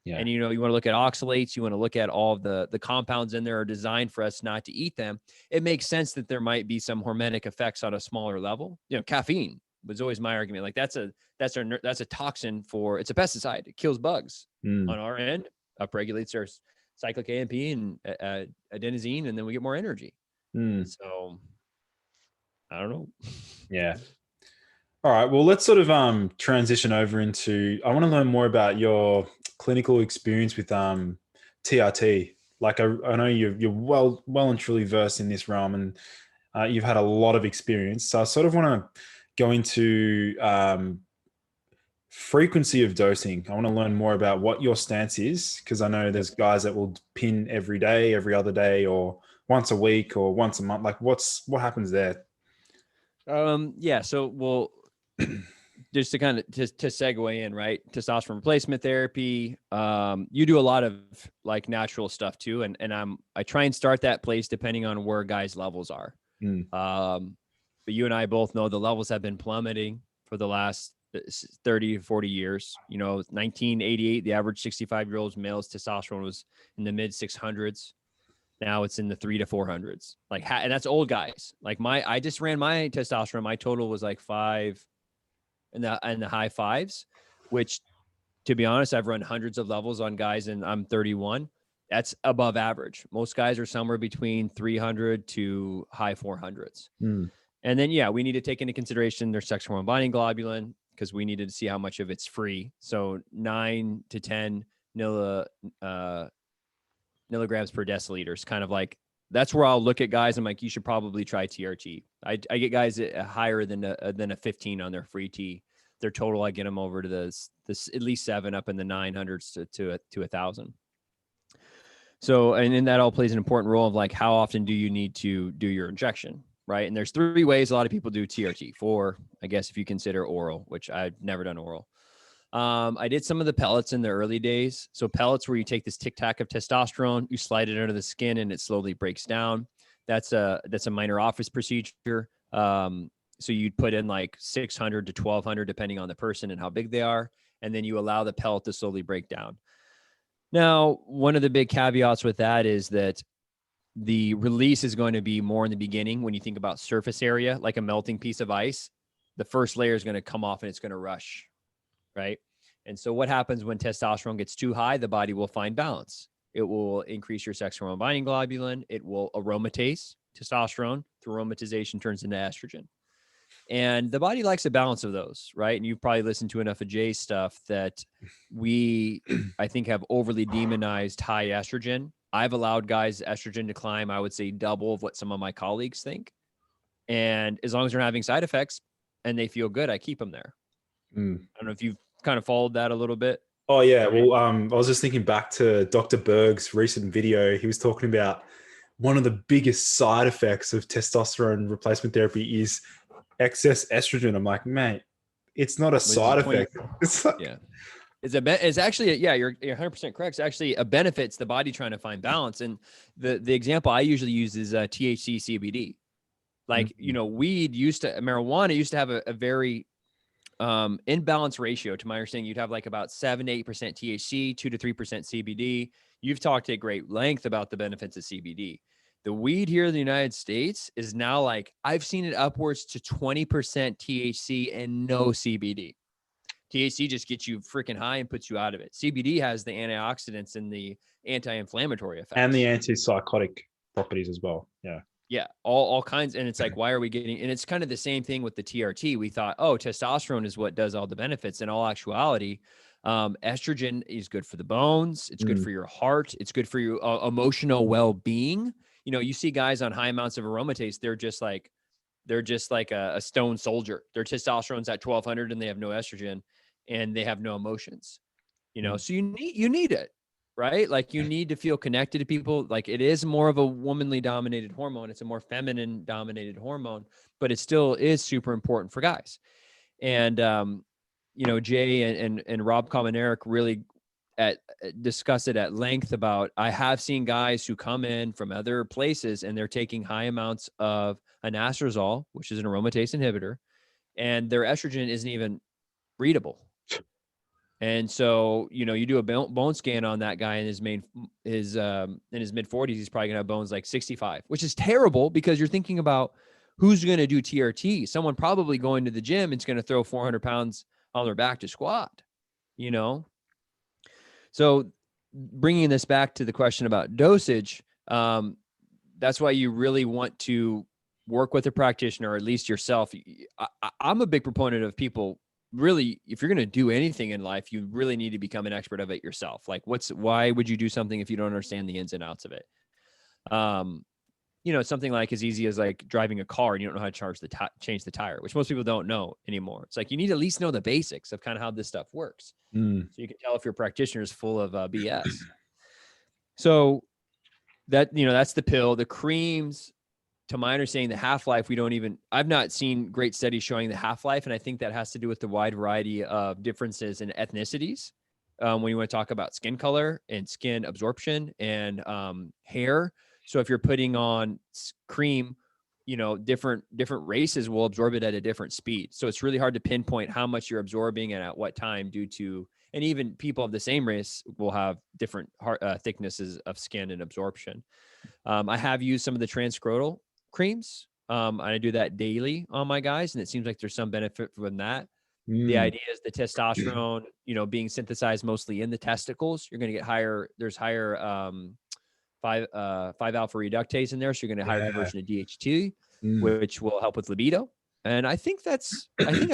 Yeah. And, you know, you want to look at oxalates, you want to look at all of the compounds in there are designed for us not to eat them. It makes sense that there might be some hormonic effects on a smaller level. You know, caffeine was always my argument. Like that's a toxin it's a pesticide. It kills bugs on our end, upregulates our cyclic AMP and adenosine, and then we get more energy. So I don't know. Yeah. All right. Well, let's sort of transition over into, I want to learn more about your clinical experience with TRT. Like I know you're well and truly versed in this realm, and you've had a lot of experience. So I sort of want to go into frequency of dosing. I want to learn more about what your stance is, because I know there's guys that will pin every day, every other day, or once a week or once a month. Like what happens there? Yeah. So we'll just to kind of to segue in, right? Testosterone replacement therapy. You do a lot of like natural stuff too. And I try and start that place depending on where guys' levels are. But you and I both know the levels have been plummeting for the last 30 to 40 years. You know, 1988, the average 65-year-old male's testosterone was in the mid 600s. Now it's in the 300 to 400s. Like, and that's old guys. Like I just ran my testosterone. My total was like 5 in the high 5s, which to be honest, I've run hundreds of levels on guys and I'm 31. That's above average. Most guys are somewhere between 300 to high 400s. Mm. And then, yeah, we need to take into consideration their sex hormone binding globulin because we needed to see how much of it's free. So 9 to 10 milligrams per deciliter is kind of like, that's where I'll look at guys. I'm like, you should probably try TRT. I get guys higher than a 15 on their free T. Their total, I get them over to this at least 7 up in the 900s to 1,000. So, and then that all plays an important role of like, how often do you need to do your injection, right? And there's 3 ways a lot of people do TRT. 4, I guess, if you consider oral, which I've never done oral. I did some of the pellets in the early days. So pellets where you take this tic tac of testosterone, you slide it under the skin and it slowly breaks down. That's a minor office procedure. So you'd put in like 600 to 1200, depending on the person and how big they are. And then you allow the pellet to slowly break down. Now, one of the big caveats with that is that the release is going to be more in the beginning. When you think about surface area, like a melting piece of ice, the first layer is going to come off and it's going to rush, right? And so what happens when testosterone gets too high? The body will find balance. It will increase your sex hormone binding globulin. It will aromatase testosterone. Through aromatization turns into estrogen. And the body likes a balance of those, right? And you've probably listened to enough of Jay's stuff that we, I think, have overly demonized high estrogen. I've allowed guys' estrogen to climb, I would say, double of what some of my colleagues think. And as long as they're not having side effects and they feel good, I keep them there. Mm. I don't know if you've kind of followed that a little bit. Oh yeah. Well, I was just thinking back to Dr. Berg's recent video. He was talking about one of the biggest side effects of testosterone replacement therapy is excess estrogen. I'm like, mate, it's not a side effect. It's like, yeah. It's actually, yeah, you're 100% correct. It's actually a benefit. It's the body trying to find balance. And the example I usually use is THC CBD. Like, you know, marijuana used to have a very imbalanced ratio. To my understanding, you'd have like about 7 to 8% THC, 2 to 3% CBD. You've talked at great length about the benefits of CBD. The weed here in the United States is now like, I've seen it upwards to 20% THC and no CBD. THC just gets you freaking high and puts you out of it. CBD has the antioxidants and the anti-inflammatory effects. And the antipsychotic properties as well. Yeah. Yeah, all kinds. And it's like, why are we getting, and it's kind of the same thing with the TRT. We thought, oh, testosterone is what does all the benefits. In all actuality, estrogen is good for the bones. It's good for your heart. It's good for your emotional well-being. You know, you see guys on high amounts of aromatase, they're just like a stone soldier. Their testosterone's at 1200 and they have no estrogen and they have no emotions, you know? So you need it, right? Like you need to feel connected to people. Like it is more of a womanly dominated hormone. It's a more feminine dominated hormone, but it still is super important for guys. And, you know, Jay and Rob Common-Eric really discuss it at length about, I have seen guys who come in from other places and they're taking high amounts of anastrozole, which is an aromatase inhibitor, and their estrogen isn't even readable. And so, you know, you do a bone scan on that guy in his in his mid-40s, he's probably gonna have bones like 65, which is terrible because you're thinking about who's going to do TRT. Someone probably going to the gym and is going to throw 400 pounds on their back to squat, you know? So bringing this back to the question about dosage, that's why you really want to work with a practitioner, or at least yourself. I'm a big proponent of people really, if you're going to do anything in life, you really need to become an expert of it yourself. Like why would you do something if you don't understand the ins and outs of it? You know, something like as easy as like driving a car and you don't know how to change the tire, which most people don't know anymore. It's like, you need to at least know the basics of kind of how this stuff works. So you can tell if your practitioner is full of BS. So that, you know, that's the pill. The creams, to my understanding, the half-life, I've not seen great studies showing the half-life. And I think that has to do with the wide variety of differences in ethnicities. When you want to talk about skin color and skin absorption and hair. So if you're putting on cream, you know, different races will absorb it at a different speed. So it's really hard to pinpoint how much you're absorbing and at what time and even people of the same race will have different thicknesses of skin and absorption. I have used some of the transscrotal creams. I do that daily on my guys, and it seems like there's some benefit from that. The idea is the testosterone, being synthesized mostly in the testicles, you're going to get higher. There's higher 5-alpha reductase in there, so you're going to get higher conversion of DHT, which will help with libido. And I think I've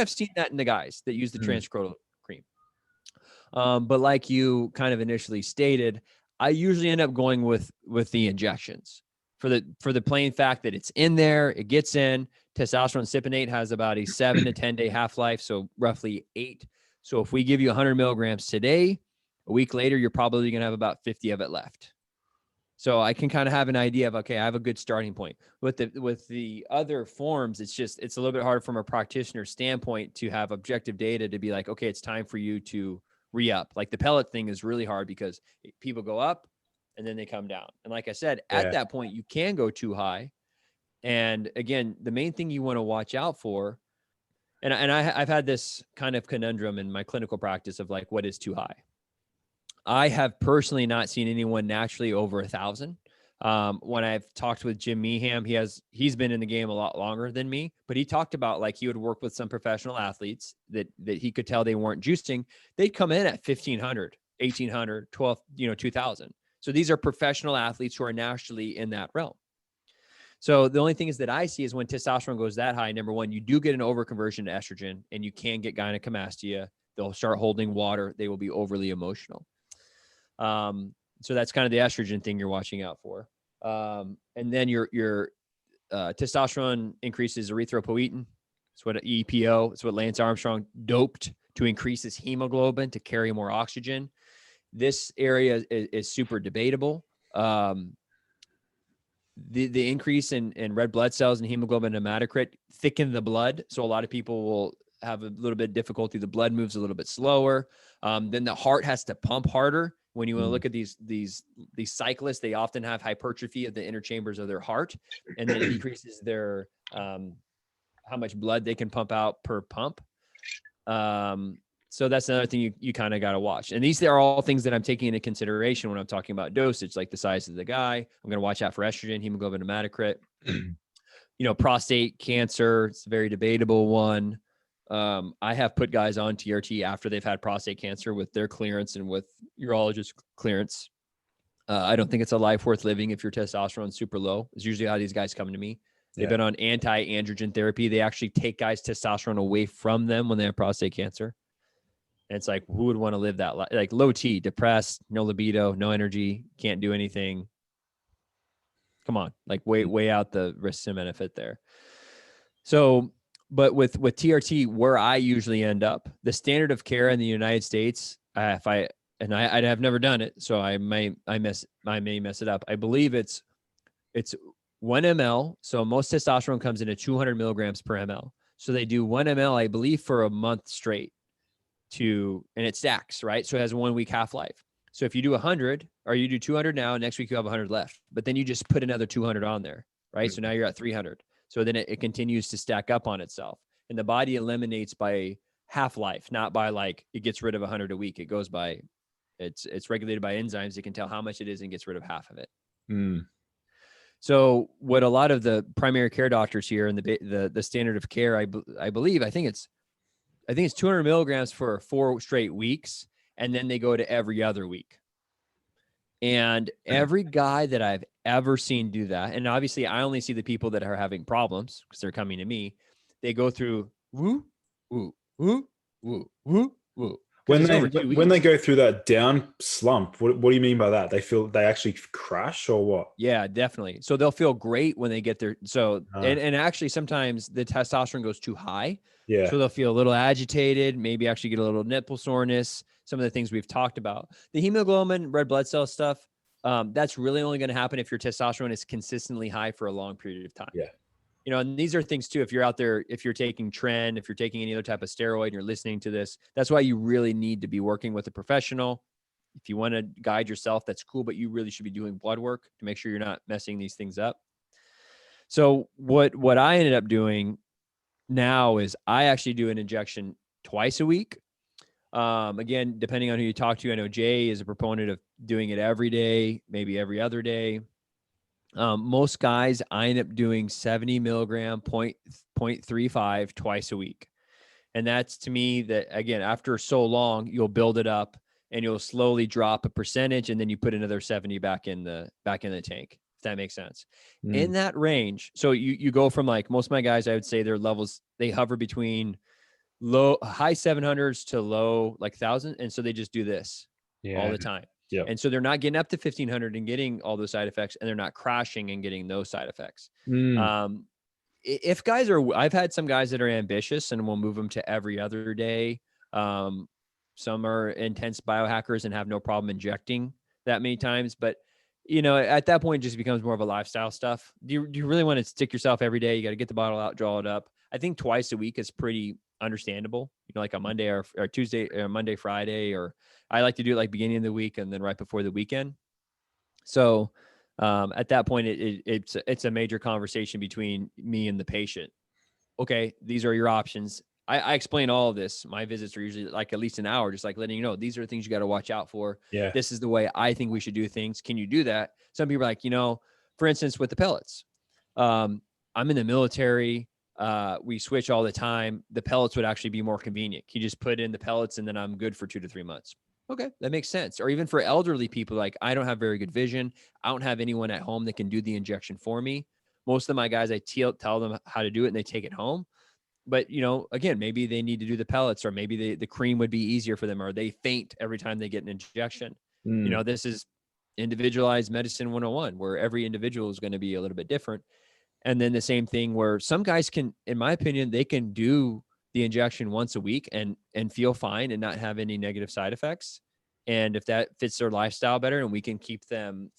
seen that in the guys that use the transscrotal cream. But like you kind of initially stated, I usually end up going with the injections for the plain fact that it's in there, it gets in. Testosterone cypionate has about a 7 to 10 day half-life, so roughly 8. So if we give you 100 milligrams today, a week later, you're probably going to have about 50 of it left. So I can kind of have an idea of, okay, I have a good starting point. With the other forms, it's a little bit hard from a practitioner standpoint to have objective data to be like, okay, it's time for you to re-up. Like the pellet thing is really hard because people go up and then they come down. And like I said, at that point, you can go too high. And again, the main thing you want to watch out for, and I've had this kind of conundrum in my clinical practice of like, what is too high? I have personally not seen anyone naturally over 1,000. When I've talked with Jim Meeham, he's been in the game a lot longer than me, but he talked about like he would work with some professional athletes that he could tell they weren't juicing. They'd come in at 1,500, 1,800, 12, 2,000. So these are professional athletes who are naturally in that realm. So the only thing is that I see is when testosterone goes that high, number one, you do get an overconversion to estrogen and you can get gynecomastia. They'll start holding water. They will be overly emotional. So that's kind of the estrogen thing you're watching out for. And then your testosterone increases erythropoietin. It's what EPO, it's what Lance Armstrong doped to increase his hemoglobin to carry more oxygen. This area is super debatable. The increase in red blood cells and hemoglobin hematocrit thicken the blood. So a lot of people will have a little bit of difficulty. The blood moves a little bit slower. Then the heart has to pump harder. When you want to look at these cyclists, they often have hypertrophy of the inner chambers of their heart, and then it decreases their how much blood they can pump out per pump. So that's another thing you kind of got to watch. And these are all things that I'm taking into consideration when I'm talking about dosage, like the size of the guy. I'm going to watch out for estrogen, hemoglobin hematocrit. Prostate cancer, it's a very debatable one. I have put guys on TRT after they've had prostate cancer with their clearance and with urologist clearance. I don't think it's a life worth living if your testosterone is super low. It's usually how these guys come to me. They've been on anti-androgen therapy. They actually take guys' testosterone away from them when they have prostate cancer. And it's like, who would want to live that life? Like low T, depressed, no libido, no energy, can't do anything. Come on, like way out the risk and benefit there. So, but with TRT, where I usually end up, the standard of care in the United States, I have never done it, so I may mess it up. I believe it's 1 ml. So most testosterone comes in at 200 milligrams per ml. So they do 1 ml, I believe, for a month straight. And it stacks, right? So it has a 1 week half-life. So if you do 100 or you do 200 now, next week you have 100 left, but then you just put another 200 on there, right? So now you're at 300. So then it continues to stack up on itself, and the body eliminates by half-life, not by like, it gets rid of 100 a week. It goes by, it's regulated by enzymes. It can tell how much it is and gets rid of half of it. So what a lot of the primary care doctors here and the standard of care, I believe, I think it's 200 milligrams for 4 straight weeks. And then they go to every other week. And every guy that I've ever seen do that, and obviously I only see the people that are having problems because they're coming to me. They go through woo, woo, woo, woo, woo, woo. When they go through that down slump, what do you mean by that? They actually crash or what? Yeah, definitely. So they'll feel great when they get there. So, and actually sometimes the testosterone goes too high. Yeah. So they'll feel a little agitated, maybe actually get a little nipple soreness, some of the things we've talked about. The hemoglobin, red blood cell stuff, that's really only going to happen if your testosterone is consistently high for a long period of time. Yeah. And these are things too, if you're out there, if you're taking tren, if you're taking any other type of steroid and you're listening to this, that's why you really need to be working with a professional. If you want to guide yourself, that's cool, but you really should be doing blood work to make sure you're not messing these things up. So what I ended up doing now is I actually do an injection twice a week. Again, depending on who you talk to, I know Jay is a proponent of doing it every day, maybe every other day. Most guys, I end up doing 70 milligram 0.35 twice a week. And that's, to me, that again, after so long, you'll build it up and you'll slowly drop a percentage, and then you put another 70 back in the tank, if that makes sense. In that range. So you go from, like, most of my guys, I would say their levels, they hover between high 700s to low like 1,000. And so they just do this all the time. Yeah. And so they're not getting up to 1,500 and getting all those side effects, and they're not crashing and getting those side effects. If guys are, I've had some guys that are ambitious and we'll move them to every other day. Some are intense biohackers and have no problem injecting that many times. But, at that point, it just becomes more of a lifestyle stuff. Do you really want to stick yourself every day? You got to get the bottle out, draw it up. I think twice a week is pretty understandable, like a Monday or Tuesday or Monday, Friday, or I like to do it like beginning of the week and then right before the weekend. So at that point, it's a major conversation between me and the patient. Okay, these are your options. I explain all of this. My visits are usually like at least an hour, just like letting you know, these are the things you got to watch out for. Yeah. This is the way I think we should do things. Can you do that? Some people are like, for instance, with the pellets, I'm in the military. We switch all the time. The pellets would actually be more convenient. You just put in the pellets and then I'm good for 2 to 3 months. Okay, that makes sense. Or even for elderly people, like, I don't have very good vision. I don't have anyone at home that can do the injection for me. Most of my guys, I tell them how to do it and they take it home. But, again, maybe they need to do the pellets, or maybe the cream would be easier for them, or they faint every time they get an injection. This is individualized medicine 101, where every individual is going to be a little bit different. And then the same thing where some guys can, in my opinion, they can do the injection once a week and feel fine and not have any negative side effects. And if that fits their lifestyle better and we can keep them,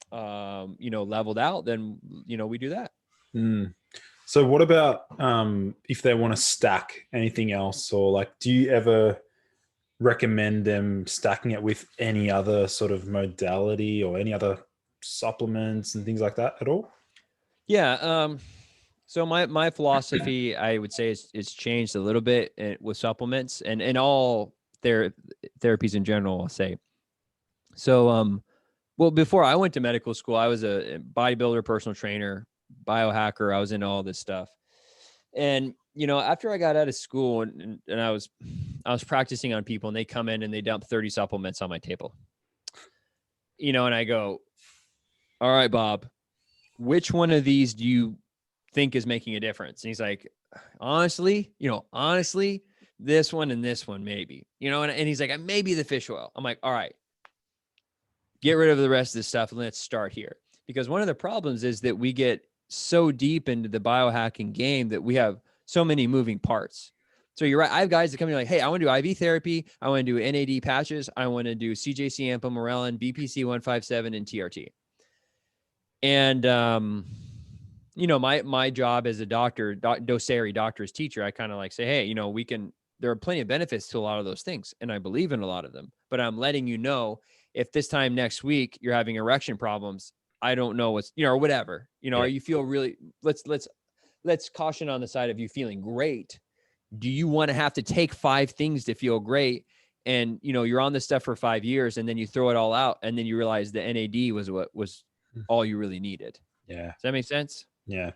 leveled out, then, we do that. So what about if they want to stack anything else, or like, do you ever recommend them stacking it with any other sort of modality or any other supplements and things like that at all? Yeah. So my philosophy, I would say, it's changed a little bit with supplements and all therapies in general, I'll say. So, well, before I went to medical school, I was a bodybuilder, personal trainer, biohacker. I was into all this stuff. And, after I got out of school and I was practicing on people, and they come in and they dump 30 supplements on my table, and I go, all right, Bob, which one of these do you think is making a difference? And he's like, honestly, this one and this one, maybe, and he's like, maybe the fish oil. I'm like, all right, get rid of the rest of this stuff and let's start here. Because one of the problems is that we get so deep into the biohacking game that we have so many moving parts. So you're right. I have guys that come in like, hey, I want to do IV therapy. I want to do NAD patches. I want to do CJC, ampamorelin, BPC 157, and TRT. And, my job as a doctor, doctor's teacher, I kind of like say, hey, there are plenty of benefits to a lot of those things. And I believe in a lot of them, but I'm letting you know, if this time next week you're having erection problems, I don't know what's, or whatever, or you feel really, let's caution on the side of you feeling great. Do you want to have to take 5 things to feel great? And, you're on this stuff for 5 years and then you throw it all out. And then you realize the NAD was what was all you really needed. Yeah. Does that make sense? Yeah.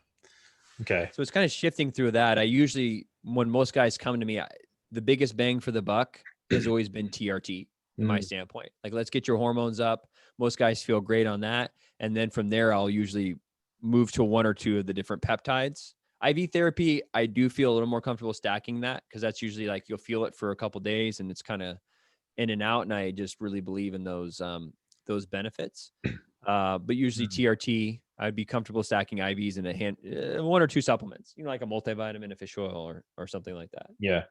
Okay. So it's kind of shifting through that. I usually, when most guys come to me, the biggest bang for the buck has always been TRT in my standpoint. Like, let's get your hormones up. Most guys feel great on that. And then from there, I'll usually move to 1 or 2 of the different peptides. IV therapy, I do feel a little more comfortable stacking that, because that's usually like you'll feel it for a couple of days and it's kind of in and out. And I just really believe in those benefits. But usually TRT, I'd be comfortable stacking IVs in 1 or 2 supplements, like a multivitamin, a fish oil, or something like that. Yeah.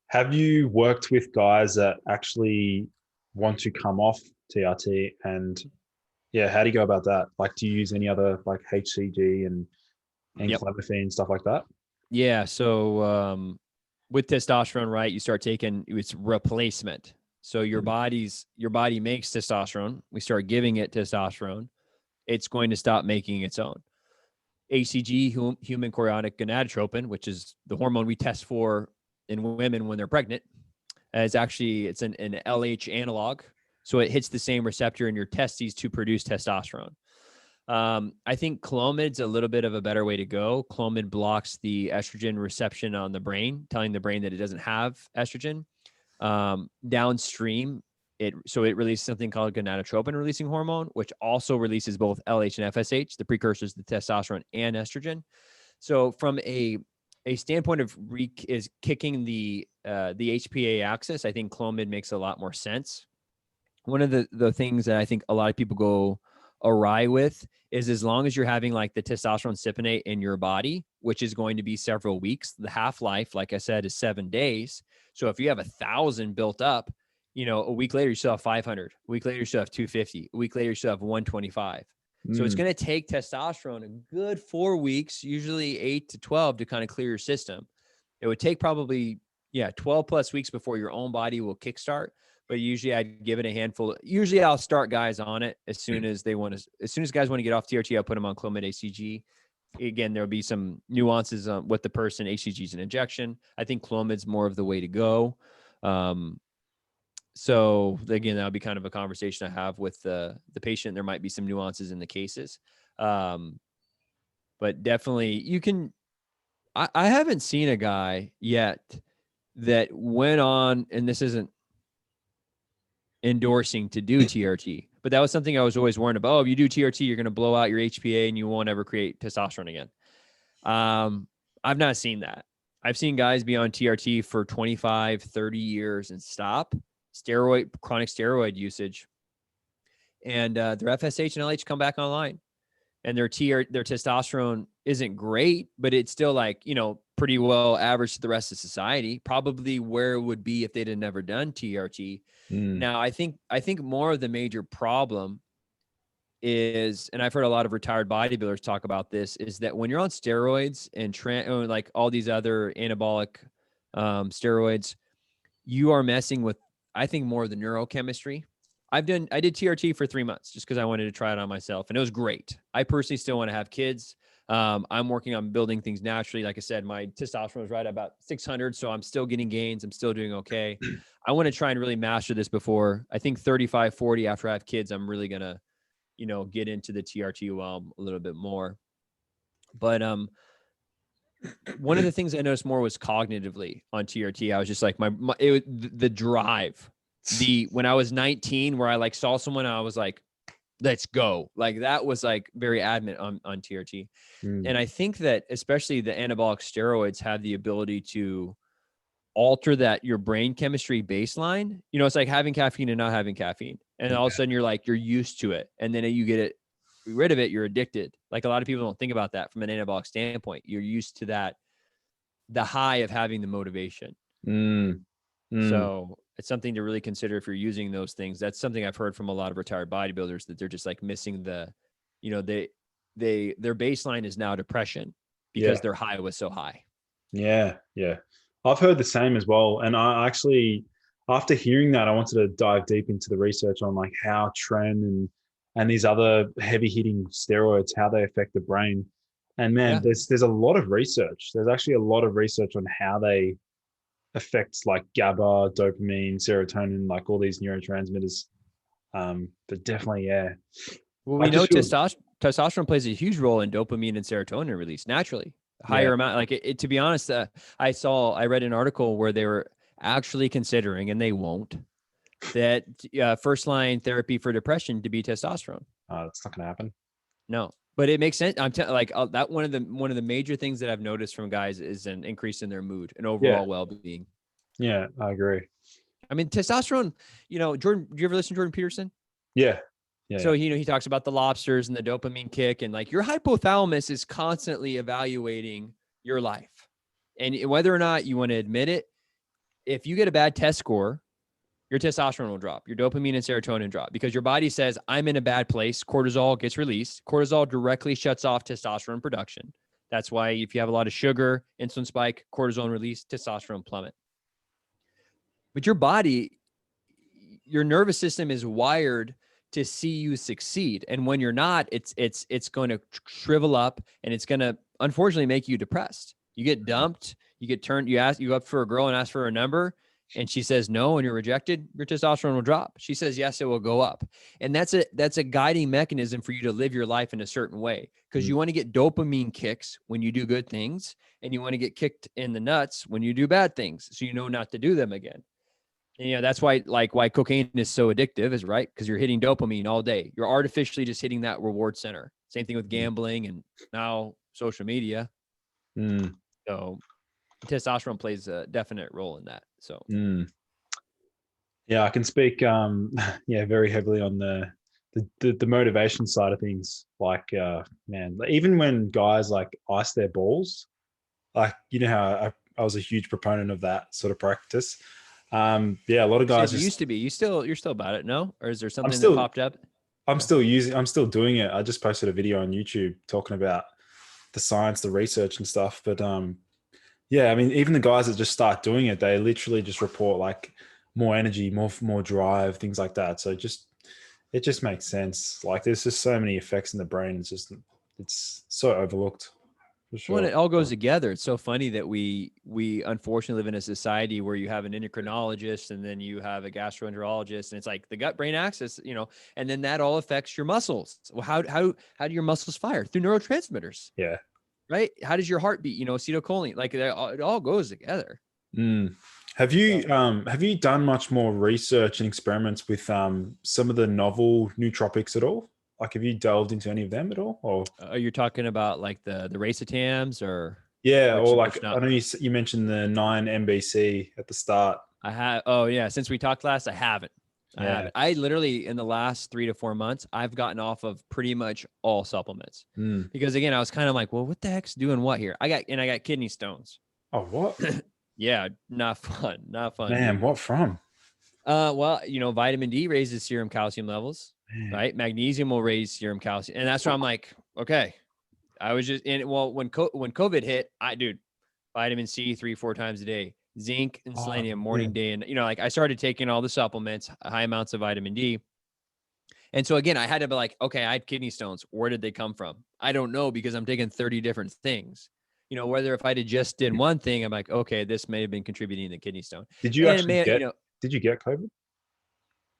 Have you worked with guys that actually want to come off TRT, and how do you go about that? Like, do you use any other like HCG and clomiphene, stuff like that? Yeah. So with testosterone, right, you start taking its replacement. So your body makes testosterone. We start giving it testosterone. It's going to stop making its own. HCG, human chorionic gonadotropin, which is the hormone we test for in women when they're pregnant, it's an LH analog. So it hits the same receptor in your testes to produce testosterone. I think Clomid's a little bit of a better way to go. Clomid blocks the estrogen reception on the brain, telling the brain that it doesn't have estrogen. Downstream, it releases something called gonadotropin releasing hormone, which also releases both LH and FSH, the precursors to testosterone and estrogen. So from a standpoint of is kicking the HPA axis, I think Clomid makes a lot more sense. One of the things that I think a lot of people go awry with is, as long as you're having like the testosterone cypionate in your body, which is going to be several weeks, the half-life, like I said, is 7 days. So if you have 1,000 built up, a week later, you still have 500. A week later, you still have 250. A week later, you still have 125. So it's going to take testosterone a good 4 weeks, usually 8 to 12, to kind of clear your system. It would take probably, 12 plus weeks before your own body will kickstart. But usually I'd give it a handful. Usually I'll start guys on it as soon as guys want to get off TRT, I'll put them on Clomid HCG. Again, there'll be some nuances on what the person. HCG is an injection. I think Clomid's more of the way to go. So again, that'll be kind of a conversation I have with the patient. There might be some nuances in the cases. But definitely you can, I haven't seen a guy yet that went on, and this isn't endorsing to do TRT, but that was something I was always warned about. Oh, if you do TRT, you're going to blow out your HPA and you won't ever create testosterone again. I've not seen that. I've seen guys be on TRT for 25, 30 years and stop chronic steroid usage. And their FSH and LH come back online, and their testosterone isn't great, but it's still like, pretty well average to the rest of society, probably where it would be if they'd have never done TRT. Now, I think more of the major problem is, and I've heard a lot of retired bodybuilders talk about this, is that when you're on steroids and like all these other anabolic steroids, you are messing with, I think, more of the neurochemistry. I did TRT for 3 months just because I wanted to try it on myself, and it was great. I personally still want to have kids. I'm working on building things naturally. Like I said, my testosterone was right at about 600. So I'm still getting gains. I'm still doing okay. I want to try and really master this before, I think 35, 40 after I have kids, I'm really going to, get into the TRT realm a little bit more. But, one of the things I noticed more was cognitively on TRT. I was just like, the drive, when I was 19, where I like saw someone, I was like, let's go. Like that was like very adamant on TRT. And I think that especially the anabolic steroids have the ability to alter that your brain chemistry baseline. It's like having caffeine and not having caffeine. And all of a sudden you're used to it. And then you get rid of it, you're addicted. Like a lot of people don't think about that from an anabolic standpoint. You're used to that, the high of having the motivation. So it's something to really consider if you're using those things. That's something I've heard from a lot of retired bodybuilders, that they're just like missing their baseline is now depression because their high was so high. Yeah. I've heard the same as well. And I actually, after hearing that, I wanted to dive deep into the research on like how tren and these other heavy hitting steroids, how they affect the brain. And man, there's a lot of research. There's actually a lot of research on how they affect like GABA, dopamine, serotonin, like all these neurotransmitters. But definitely, Well, we know testosterone plays a huge role in dopamine and serotonin release naturally. Higher amount, like it, to be honest, I read an article where they were actually considering, and they won't, that first line therapy for depression to be testosterone. That's not going to happen. No, but it makes sense. That one of the major things that I've noticed from guys is an increase in their mood and overall well-being. Yeah, I agree. I mean, testosterone, Jordan, do you ever listen to Jordan Peterson? Yeah. So, he talks about the lobsters and the dopamine kick, and like your hypothalamus is constantly evaluating your life. And whether or not you want to admit it, if you get a bad test score, your testosterone will drop, your dopamine and serotonin drop, because your body says, I'm in a bad place. Cortisol gets released. Cortisol directly shuts off testosterone production. That's why if you have a lot of sugar, insulin spike, cortisol release, testosterone plummet. But your body, your nervous system is wired to see you succeed. And when you're not, it's going to shrivel up, and it's going to unfortunately make you depressed. You get dumped, you get turned, you go up for a girl and ask for a number, And she says no, and you're rejected, your testosterone will drop. She says yes, it will go up. And that's a guiding mechanism for you to live your life in a certain way, because you want to get dopamine kicks when you do good things, and you want to get kicked in the nuts when you do bad things, so you know not to do them again. And, that's why cocaine is so addictive, is right, because you're hitting dopamine all day. You're artificially just hitting that reward center. Same thing with gambling and now social media. So testosterone plays a definite role in that. So yeah, I can speak very heavily on the motivation side of things. Like man, even when guys like ice their balls, like how I was a huge proponent of that sort of practice. A lot of guys you used to be. You're still about it, no? Or is there something that popped up? I'm still doing it. I just posted a video on YouTube talking about the science, the research and stuff. But I mean, even the guys that just start doing it, they literally just report like more energy, more drive, things like that. So it just makes sense. Like there's just so many effects in the brain. It's so overlooked. For sure. Well, it all goes together. It's so funny that we unfortunately live in a society where you have an endocrinologist and then you have a gastroenterologist, and it's like the gut-brain axis, and then that all affects your muscles. Well, how do your muscles fire? Through neurotransmitters. Yeah. Right. How does your heart beat? Acetylcholine. Like it all goes together. Have you done much more research and experiments with some of the novel nootropics at all? Like, have you delved into any of them at all? Or you're talking about like the racetams or or like I know you mentioned the 9-MBC at the start. I have. Oh yeah, since we talked last, I haven't. I literally in the last 3 to 4 months, I've gotten off of pretty much all supplements because again, I was kind of like, well, what the heck's doing what here? I got kidney stones. Oh, what? Yeah, not fun. Man, dude. what from? Well, vitamin D raises serum calcium levels, right? Magnesium will raise serum calcium. And that's why I'm like, okay, I was just in, well, when COVID hit, vitamin C 3-4 times a day, zinc and selenium morning, day. And, I started taking all the supplements, high amounts of vitamin D. And so again, I had to be like, okay, I had kidney stones. Where did they come from? I don't know, because I'm taking 30 different things. Whether if I just did one thing, I'm like, okay, this may have been contributing to kidney stone. Did you did you get COVID?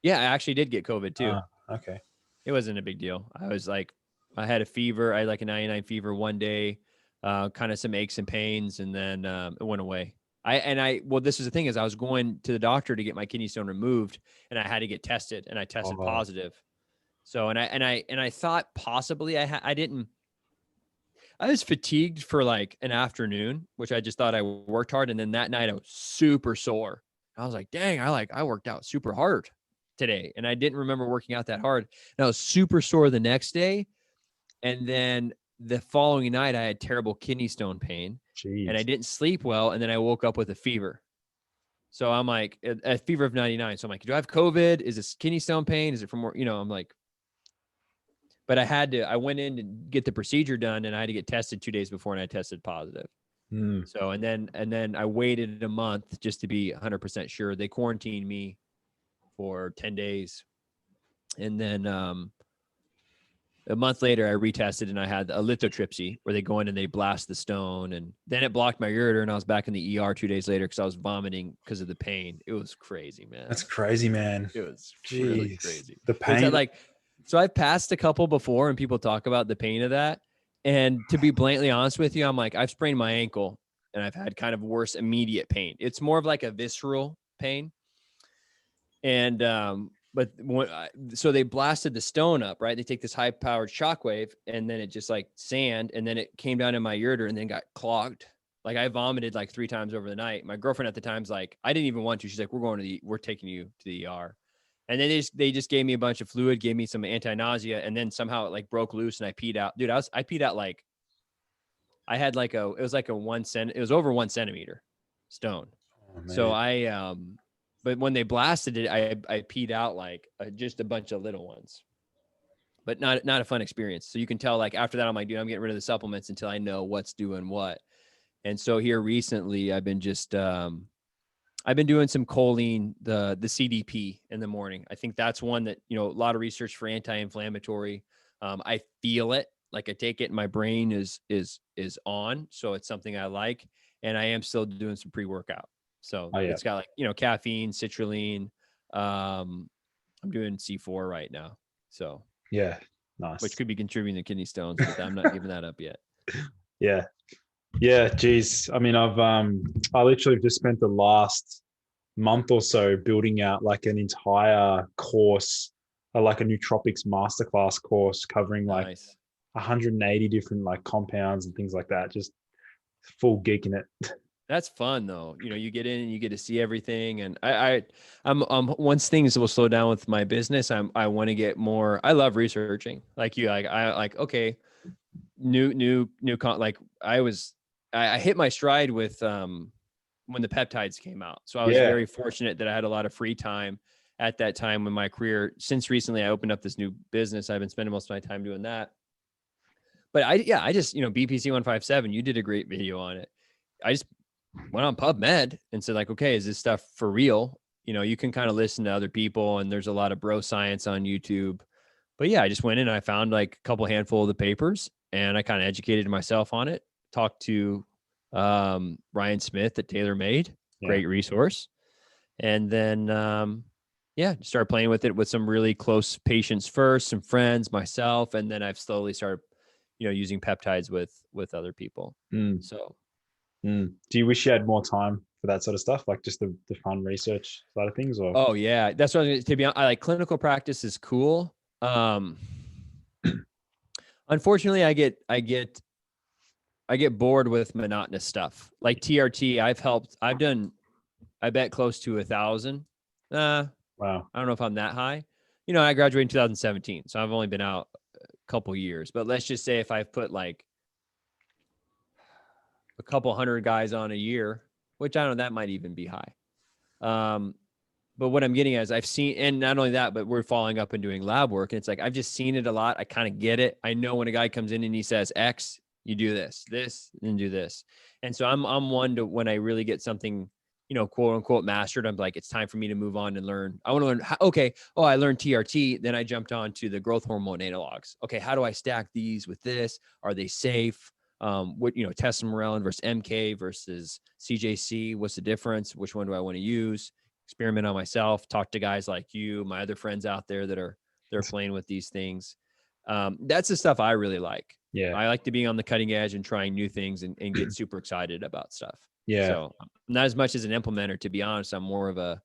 Yeah, I actually did get COVID too. Okay. It wasn't a big deal. I had a fever. I had like a 99 fever one day, kind of some aches and pains, and then it went away. This is the thing, is I was going to the doctor to get my kidney stone removed, and I had to get tested, and I tested positive. So, and I thought possibly I didn't. I was fatigued for like an afternoon, which I just thought I worked hard. And then that night I was super sore. I was like, dang, I worked out super hard today. And I didn't remember working out that hard. And I was super sore the next day. And then the following night I had terrible kidney stone pain. Jeez. And I didn't sleep well. And then I woke up with a fever. So I'm like, a fever of 99. So I'm like, do I have COVID? Is this kidney stone pain? Is it from, I'm like, but I went in to get the procedure done, and I had to get tested 2 days before, and I tested positive. So, and then I waited a month just to be 100% sure. They quarantined me for 10 days. And then, a month later I retested, and I had a lithotripsy, where they go in and they blast the stone, and then it blocked my ureter, and I was back in the ER 2 days later because I was vomiting because of the pain. It was crazy, man. That's crazy, man. It was really crazy. The pain. So I've passed a couple before, and people talk about the pain of that. And to be blatantly honest with you, I'm like, I've sprained my ankle, and I've had kind of worse immediate pain. It's more of like a visceral pain. And, so they blasted the stone up, right? They take this high powered shockwave, and then it just like sand, and then it came down in my ureter and then got clogged. Like I vomited like 3 times over the night. My girlfriend at the time's like, I didn't even want to. She's like, we're taking you to the ER. And then they just gave me a bunch of fluid, gave me some anti-nausea, and then somehow it like broke loose and I peed out. Dude, I peed out like, I had like it was like it was over 1 centimeter stone. Oh, so but when they blasted it, I peed out like just a bunch of little ones, but not a fun experience. So you can tell, like after that, I'm like, dude, I'm getting rid of the supplements until I know what's doing what. And so here recently, I've been doing some choline, the CDP in the morning. I think that's one that, a lot of research for anti-inflammatory. I feel it, like I take it and my brain is on. So it's something I like. And I am still doing some pre-workout. So Oh, yeah. it's got like, you know, caffeine, citrulline. I'm doing C4 right now. So, Yeah. which Nice. could be contributing to kidney stones, but I'm not giving that up yet. Yeah. Yeah. Geez. I mean, I literally just spent the last month or so building out like an entire course, like a Nootropics masterclass course covering like Nice. 180 different like compounds and things like that. Just full geeking it. That's fun though. You know, you get in and you get to see everything. And I'm once things will slow down with my business, I want to get more. I love researching. Like you, I like, okay, like I hit my stride with, when the peptides came out. So I was Yeah. very fortunate that I had a lot of free time at that time in my career. Since recently I opened up this new business, I've been spending most of my time doing that. But I just, you know, BPC 157, you did a great video on it. I just went on PubMed and said like, okay, is this stuff for real? You know, you can kind of listen to other people and there's a lot of bro science on YouTube. But yeah, I just went in and I found like a couple handful of the papers and I kind of educated myself on it. Talked to Ryan Smith at TaylorMade, Yeah. great resource. And then yeah, started playing with it with some really close patients first, some friends, myself, and then I've slowly started, you know, using peptides with other people. Mm. So Mm. Do you wish you had more time for that sort of stuff, like just the fun research side of things, or? oh yeah, that's what I was, to be honest, I like clinical practice is cool. Unfortunately, I get bored with monotonous stuff. Like TRT, I bet close to 1,000. Wow. I don't know if I'm that high. You know, I graduated in 2017, so I've only been out a couple years. But let's just say if I've put like a couple hundred guys on a year, which I don't know, that might even be high. But what I'm getting at is I've seen, and not only that, but we're following up and doing lab work. And it's like, I've just seen it a lot. I kind of get it. I know when a guy comes in and he says X, you do this, and do this. And so I'm one to, when I really get something, you know, quote unquote mastered, I'm like, it's time for me to move on and learn. I want to learn how, okay. Oh, I learned TRT. Then I jumped on to the growth hormone analogs. Okay. How do I stack these with this? Are they safe? What, you know, testosterone versus MK versus CJC. What's the difference? Which one do I want to use? Experiment on myself, talk to guys like you, my other friends out there they're playing with these things. That's the stuff I really like. Yeah. I like to be on the cutting edge and trying new things and get super excited about stuff. Yeah. So not as much as an implementer, to be honest. I'm more of a,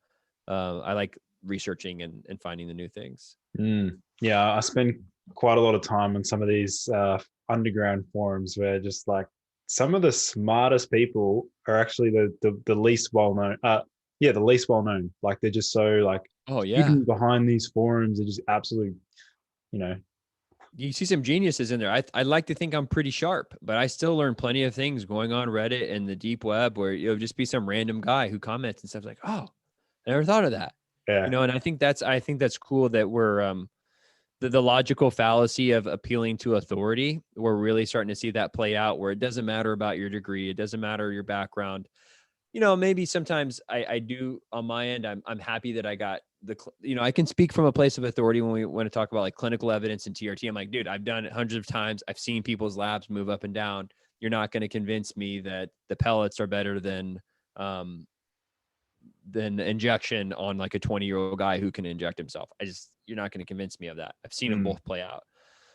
I like researching and finding the new things. Mm. Yeah. I spend quite a lot of time on some of these underground forums where just like some of the smartest people are actually the least well known. Yeah, the least well known. Like they're just so like Oh yeah. hidden behind these forums. They're just absolutely, you know. You see some geniuses in there. I like to think I'm pretty sharp, but I still learn plenty of things going on Reddit and the deep web where you'll just be some random guy who comments and stuff like, oh, I never thought of that. You Yeah. know, and I think that's cool that we're the logical fallacy of appealing to authority. We're really starting to see that play out where it doesn't matter about your degree, it doesn't matter your background. You know, maybe sometimes I do on my end. I'm happy that I got you know, I can speak from a place of authority when we want to talk about like clinical evidence and TRT. I'm like, dude, I've done it hundreds of times. I've seen people's labs move up and down. You're not going to convince me that the pellets are better um, than injection on like a 20-year-old guy who can inject himself. You're not going to convince me of that. I've seen them Mm. both play out.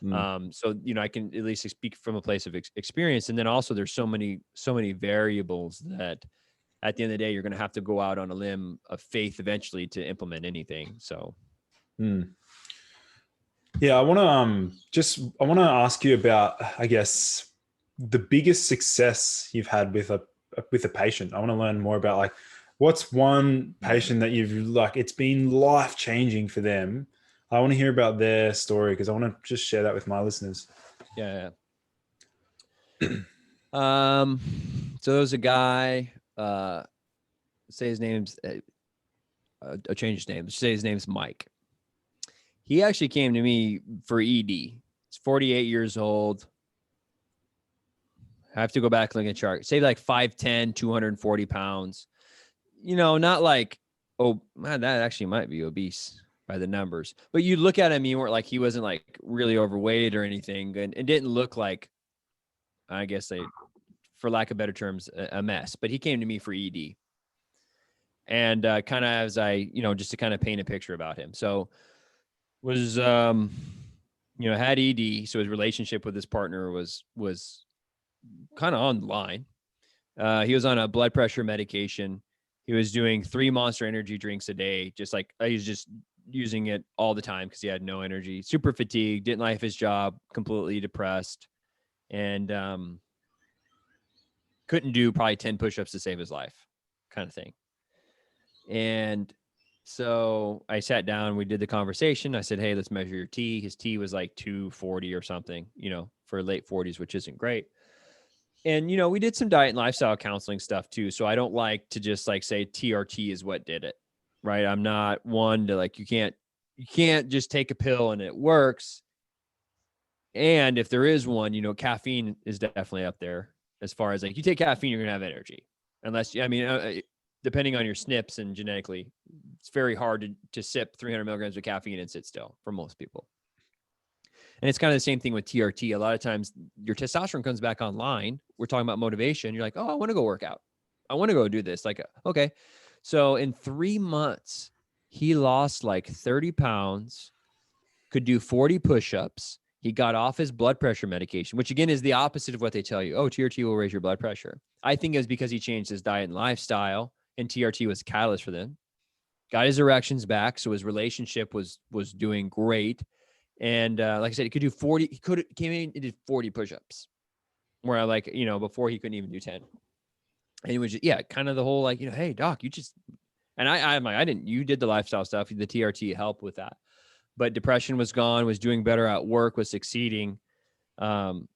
Mm. So, you know, I can at least speak from a place of experience. And then also there's so many variables that at the end of the day, you're going to have to go out on a limb of faith eventually to implement anything. So, Mm. Yeah, I want to ask you about, I guess, the biggest success you've had with a patient. I want to learn more about like what's one patient that you've like it's been life changing for them. I want to hear about their story because I want to just share that with my listeners. yeah. So there was a guy, say his name's, I'll change his name. Say his name's Mike. He actually came to me for ED. He's 48 years old. I have to go back and look at chart. Say like 5'10", 240 pounds. You know, not like, oh, man, that actually might be obese by the numbers. But you look at him, you weren't like, he wasn't like really overweight or anything. And it didn't look like, I guess for lack of better terms, a mess. But he came to me for ED. And kind of as I, just to kind of paint a picture about him. So was, had ED. So his relationship with his partner was kind of on the line. He was on a blood pressure medication. He was doing 3 Monster Energy drinks a day. Just like he was just using it all the time because he had no energy, super fatigued, didn't like his job, completely depressed, and couldn't do probably 10 push-ups to save his life, kind of thing. And so I sat down, we did the conversation. I said, hey, let's measure your T. His T was like 240 or something, for late 40s, which isn't great. And, we did some diet and lifestyle counseling stuff too. So I don't like to just like say TRT is what did it, right? I'm not one to like, you can't just take a pill and it works. And if there is one, caffeine is definitely up there as far as like you take caffeine, you're going to have energy. Unless, depending on your SNPs and genetically, it's very hard to sip 300 milligrams of caffeine and sit still for most people. And it's kind of the same thing with TRT. A lot of times your testosterone comes back online. We're talking about motivation. You're like, oh, I want to go work out. I want to go do this. Like, okay. So in 3 months, he lost like 30 pounds, could do 40 push-ups. He got off his blood pressure medication, which again is the opposite of what they tell you. Oh, TRT will raise your blood pressure. I think it was because he changed his diet and lifestyle, and TRT was a catalyst for them. Got his erections back, so his relationship was doing great. And like I said, he could do 40. He came in and did 40 push-ups, where before he couldn't even do 10. And he was just, kind of the whole like, hey doc, you just, and I'm like, I didn't. You did the lifestyle stuff. The TRT helped with that. But depression was gone, was doing better at work, was succeeding. And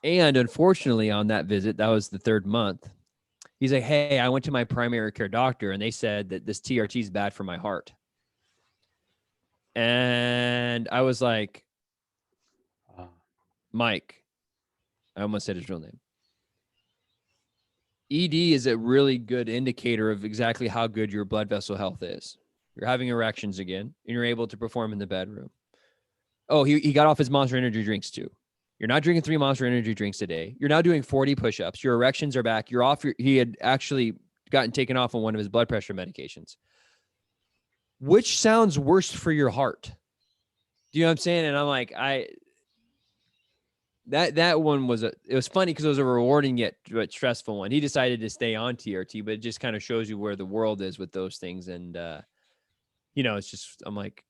unfortunately on that visit, that was the 3rd month, he's like, hey, I went to my primary care doctor and they said that this TRT is bad for my heart. And I was like, Mike, I almost said his real name. ED is a really good indicator of exactly how good your blood vessel health is. You're having erections again, and you're able to perform in the bedroom. Oh, he got off his Monster Energy drinks too. You're not drinking 3 Monster Energy drinks a day. You're now doing 40 push-ups. Your erections are back. You're off. He had actually gotten taken off on one of his blood pressure medications. Which sounds worse for your heart? Do you know what I'm saying? And I'm like, that one was it was funny because it was a rewarding yet but stressful one. He decided to stay on TRT, but it just kind of shows you where the world is with those things. And it's just, I'm like,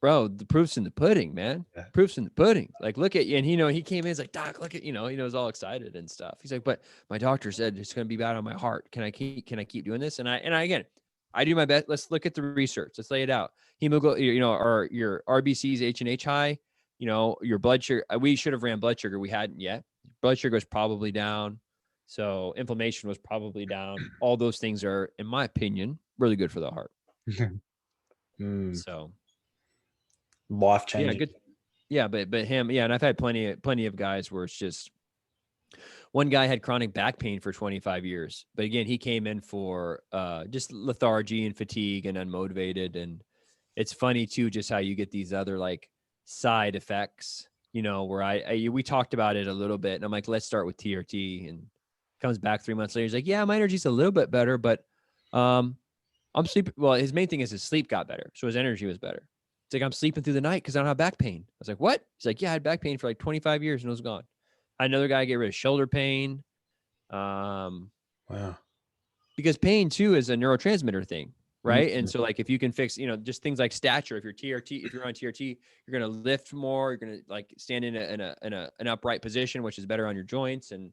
bro, the proof's in the pudding, man. Yeah. Proof's in the pudding. Like, look at you. And he came in, he's like, doc, look at, he was all excited and stuff. He's like, but my doctor said it's going to be bad on my heart. Can I keep doing this? And I again, I do my best. Let's look at the research. Let's lay it out. Hemoglobin, or your RBCs, H&H high, your blood sugar. We should have ran blood sugar. We hadn't yet. Blood sugar was probably down. So inflammation was probably down. All those things are, in my opinion, really good for the heart. So life changing. Yeah, good. Yeah, but him, and I've had plenty of guys where it's just, one guy had chronic back pain for 25 years, but again, he came in for just lethargy and fatigue and unmotivated. And it's funny too, just how you get these other like side effects, where we talked about it a little bit, and I'm like, let's start with TRT, and comes back 3 months later. He's like, yeah, my energy's a little bit better, but I'm sleeping. Well, his main thing is his sleep got better, so his energy was better. It's like, I'm sleeping through the night because I don't have back pain. I was like, what? He's like, yeah, I had back pain for like 25 years and it was gone. I had another guy get rid of shoulder pain. Wow. Because pain too is a neurotransmitter thing, right? Mm-hmm. And so like, if you can fix, just things like stature, if you're on TRT, you're going to lift more, you're going to like stand in an upright position, which is better on your joints. And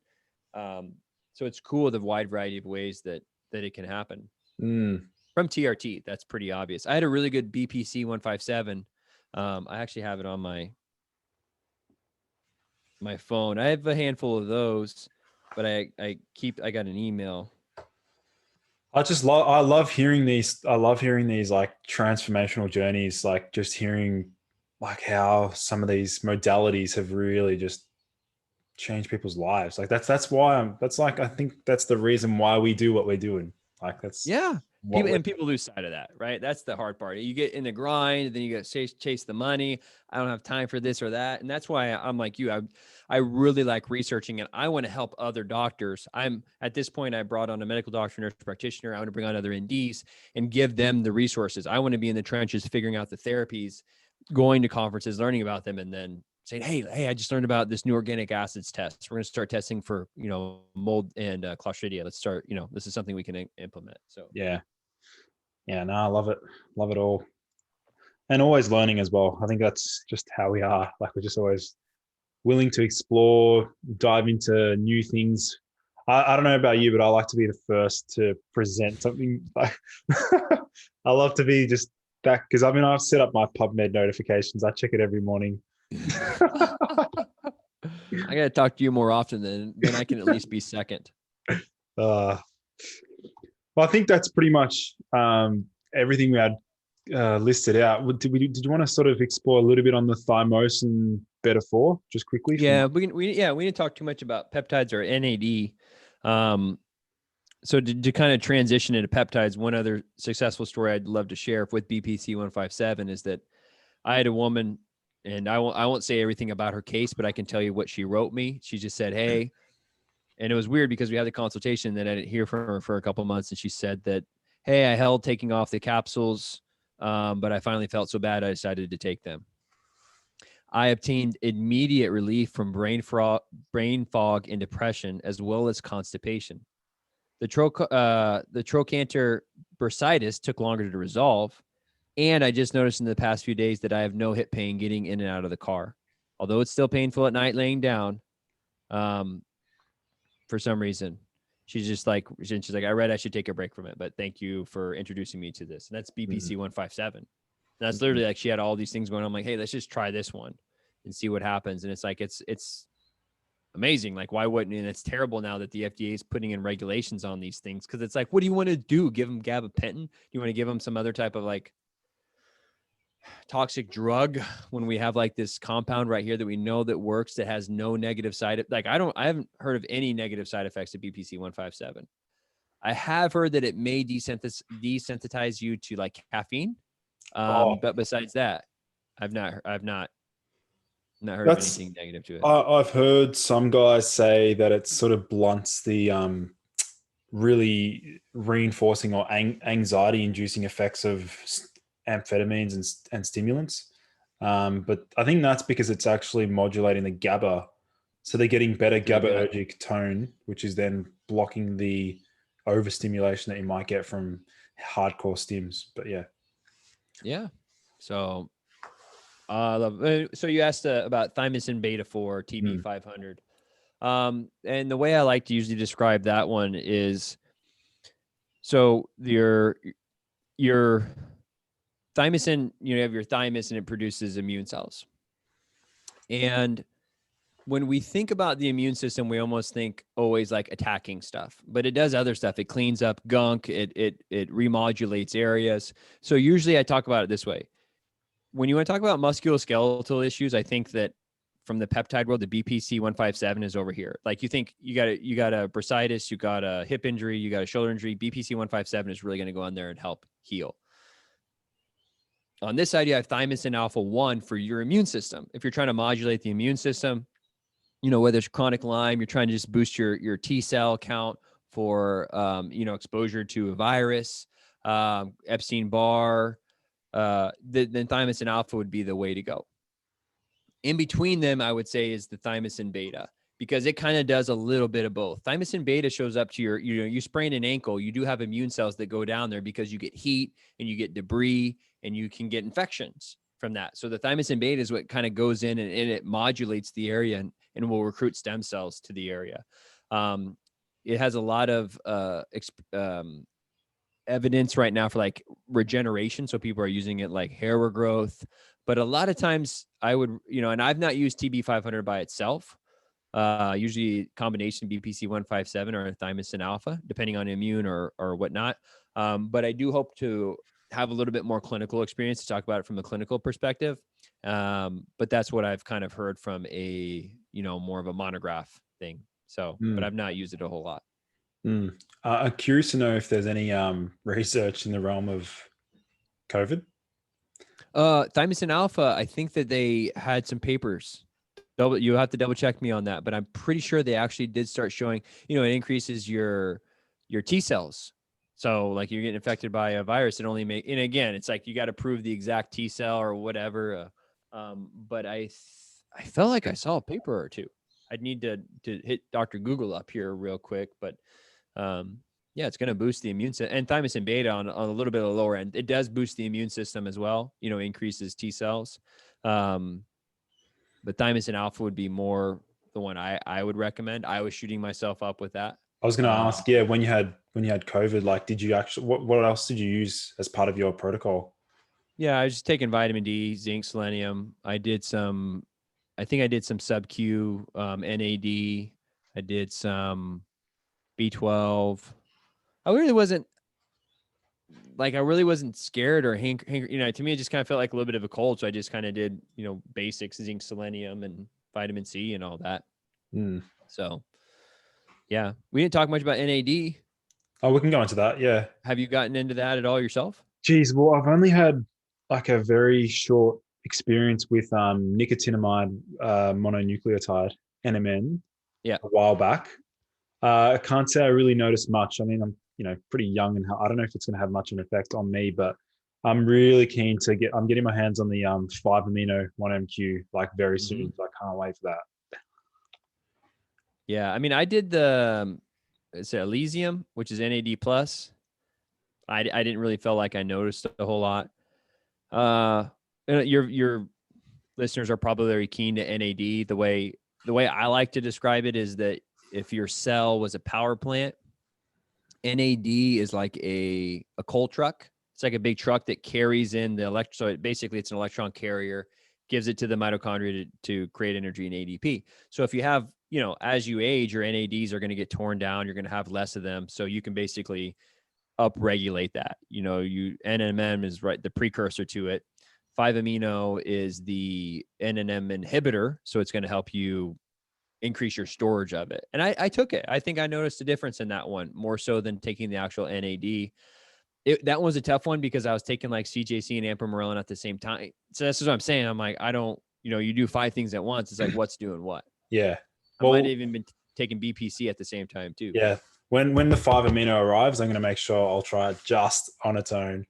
so it's cool, the wide variety of ways that it can happen. From TRT, that's pretty obvious. I had a really good BPC 157. I actually have it on my phone. I have a handful of those, but I got an email. I love hearing these. I love hearing these like transformational journeys, like just hearing like how some of these modalities have really just changed people's lives. Like that's why I think that's the reason why we do what we're doing. Like that's Yeah. what we're People lose sight of that, right? That's the hard part. You get in the grind, then you got to chase the money. I don't have time for this or that. And that's why I'm like you. I really like researching, and I want to help other doctors. I'm at this point, I brought on a medical doctor, nurse practitioner. I want to bring on other NDs and give them the resources. I want to be in the trenches, figuring out the therapies, going to conferences, learning about them, and then saying, hey, I just learned about this new organic acids test. We're going to start testing for, mold and Clostridia. Let's start, this is something we can implement. So yeah. Yeah, no, I love it all, and always learning as well. I think that's just how we are. Like we're just always willing to explore, dive into new things. I don't know about you, but I like to be the first to present something. Like I love to be just that because I mean I've set up my PubMed notifications. I check it every morning. I got to talk to you more often than I can at least be second. Well, I think that's pretty much everything we had listed out. Did you want to sort of explore a little bit on the thymosin beta 4 just quickly? Yeah, we didn't talk too much about peptides or NAD. So to kind of transition into peptides, one other successful story I'd love to share with BPC 157 is that I had a woman, and I won't say everything about her case, but I can tell you what she wrote me. She just said, "Hey," and it was weird because we had the consultation, then I didn't hear from her for a couple of months, and she said that, "Hey, I held taking off the capsules, but I finally felt so bad I decided to take them. I obtained immediate relief from brain fog and depression, as well as constipation. The trochanter bursitis took longer to resolve, and I just noticed in the past few days that I have no hip pain getting in and out of the car. Although it's still painful at night laying down, for some reason." She's like, I read I should take a break from it, but thank you for introducing me to this. And that's BPC 157. And that's literally like she had all these things going on. I'm like, hey, let's just try this one and see what happens. And it's like, it's amazing. Like, why wouldn't, and it's terrible now that the FDA is putting in regulations on these things. Cause it's like, what do you want to do? Give them gabapentin? Do you want to give them some other type of like toxic drug when we have like this compound right here that we know that works, that has no negative side? Like, I haven't heard of any negative side effects of BPC 157. I have heard that it may desensitize you to like caffeine. But besides that, I've not heard of anything negative to it. I've heard some guys say that it sort of blunts the really reinforcing or anxiety inducing effects of amphetamines and stimulants. But I think that's because it's actually modulating the GABA. So they're getting better GABAergic tone, which is then blocking the overstimulation that you might get from hardcore stims. But yeah. Yeah. So so you asked about thymosin beta 4 TB500. And the way I like to usually describe that one is, so your thymosin, you have your thymus and it produces immune cells. And when we think about the immune system, we almost think always like attacking stuff, but it does other stuff. It cleans up gunk. It remodulates areas. So usually I talk about it this way. When you want to talk about musculoskeletal issues, I think that from the peptide world, the BPC 157 is over here. Like you think you got a bursitis, you got a hip injury, you got a shoulder injury. BPC 157 is really going to go in there and help heal. On this side, you have thymosin alpha 1 for your immune system. If you're trying to modulate the immune system, whether it's chronic Lyme, you're trying to just boost your T cell count for, exposure to a virus, Epstein-Barr, then thymosin alpha would be the way to go. In between them, I would say, is the thymosin beta, because it kind of does a little bit of both. Thymosin beta shows up to you sprain an ankle, you do have immune cells that go down there because you get heat and you get debris and you can get infections from that. So the thymosin beta is what kind of goes in and it modulates the area and will recruit stem cells to the area. It has a lot of evidence right now for like regeneration. So people are using it like hair regrowth, but a lot of times I would, and I've not used TB500 by itself. Usually combination BPC 157 or thymosin alpha, depending on immune or whatnot. But I do hope to have a little bit more clinical experience to talk about it from a clinical perspective. But that's what I've kind of heard from a, more of a monograph thing. So, but I've not used it a whole lot. I'm curious to know if there's any research in the realm of COVID. Thymosin alpha, I think that they had some papers. You have to double check me on that, but I'm pretty sure they actually did start showing, it increases your T cells. So like you're getting infected by a virus, and again, it's like you got to prove the exact T cell or whatever. But I felt like I saw a paper or two. I'd need to hit Dr. Google up here real quick, but yeah, it's going to boost the immune system, and thymosin beta on a little bit of the lower end. It does boost the immune system as well, increases T cells. But thymosin alpha would be more the one I would recommend. I was shooting myself up with that. I was going to ask, yeah, when you had COVID, like, did you actually what else did you use as part of your protocol? Yeah, I was just taking vitamin D, zinc, selenium. I think I did some sub-Q NAD. I did some B12. I really wasn't scared or to me, it just kind of felt like a little bit of a cold. So I just kind of did, basics, zinc, selenium, and vitamin C and all that. So yeah, we didn't talk much about NAD. Oh, we can go into that. Yeah. Have you gotten into that at all yourself? Geez, well, I've only had like a very short experience with nicotinamide mononucleotide, NMN, Yeah. a while back. I can't say I really noticed much. I mean, I'm pretty young, and I don't know if it's going to have much of an effect on me, but I'm really keen to I'm getting my hands on the 5-amino 1MQ like very soon. So I can't wait for that. Yeah, I mean, I did the Elysium, which is NAD plus. I didn't really feel like I noticed a whole lot. Your listeners are probably very keen to NAD. The way I like to describe it is that if your cell was a power plant, NAD is like a coal truck. It's like a big truck that carries in the electron. So basically it's an electron carrier, gives it to the mitochondria to create energy in ADP. So if you have, as you age, your NADs are going to get torn down. You're going to have less of them. So you can basically upregulate that. NMN is right, the precursor to it. 5-amino is the NMN inhibitor. So it's going to help you increase your storage of it. And I took it. I think I noticed a difference in that one more so than taking the actual NAD. That was a tough one because I was taking like CJC and Ampamorelin at the same time. So that's what I'm saying. I'm like, I don't, you do 5 things at once. It's like, what's doing what? Yeah. Well, I might have even been taking BPC at the same time too. Yeah. When the 5-amino arrives, I'm going to make sure I'll try it just on its own.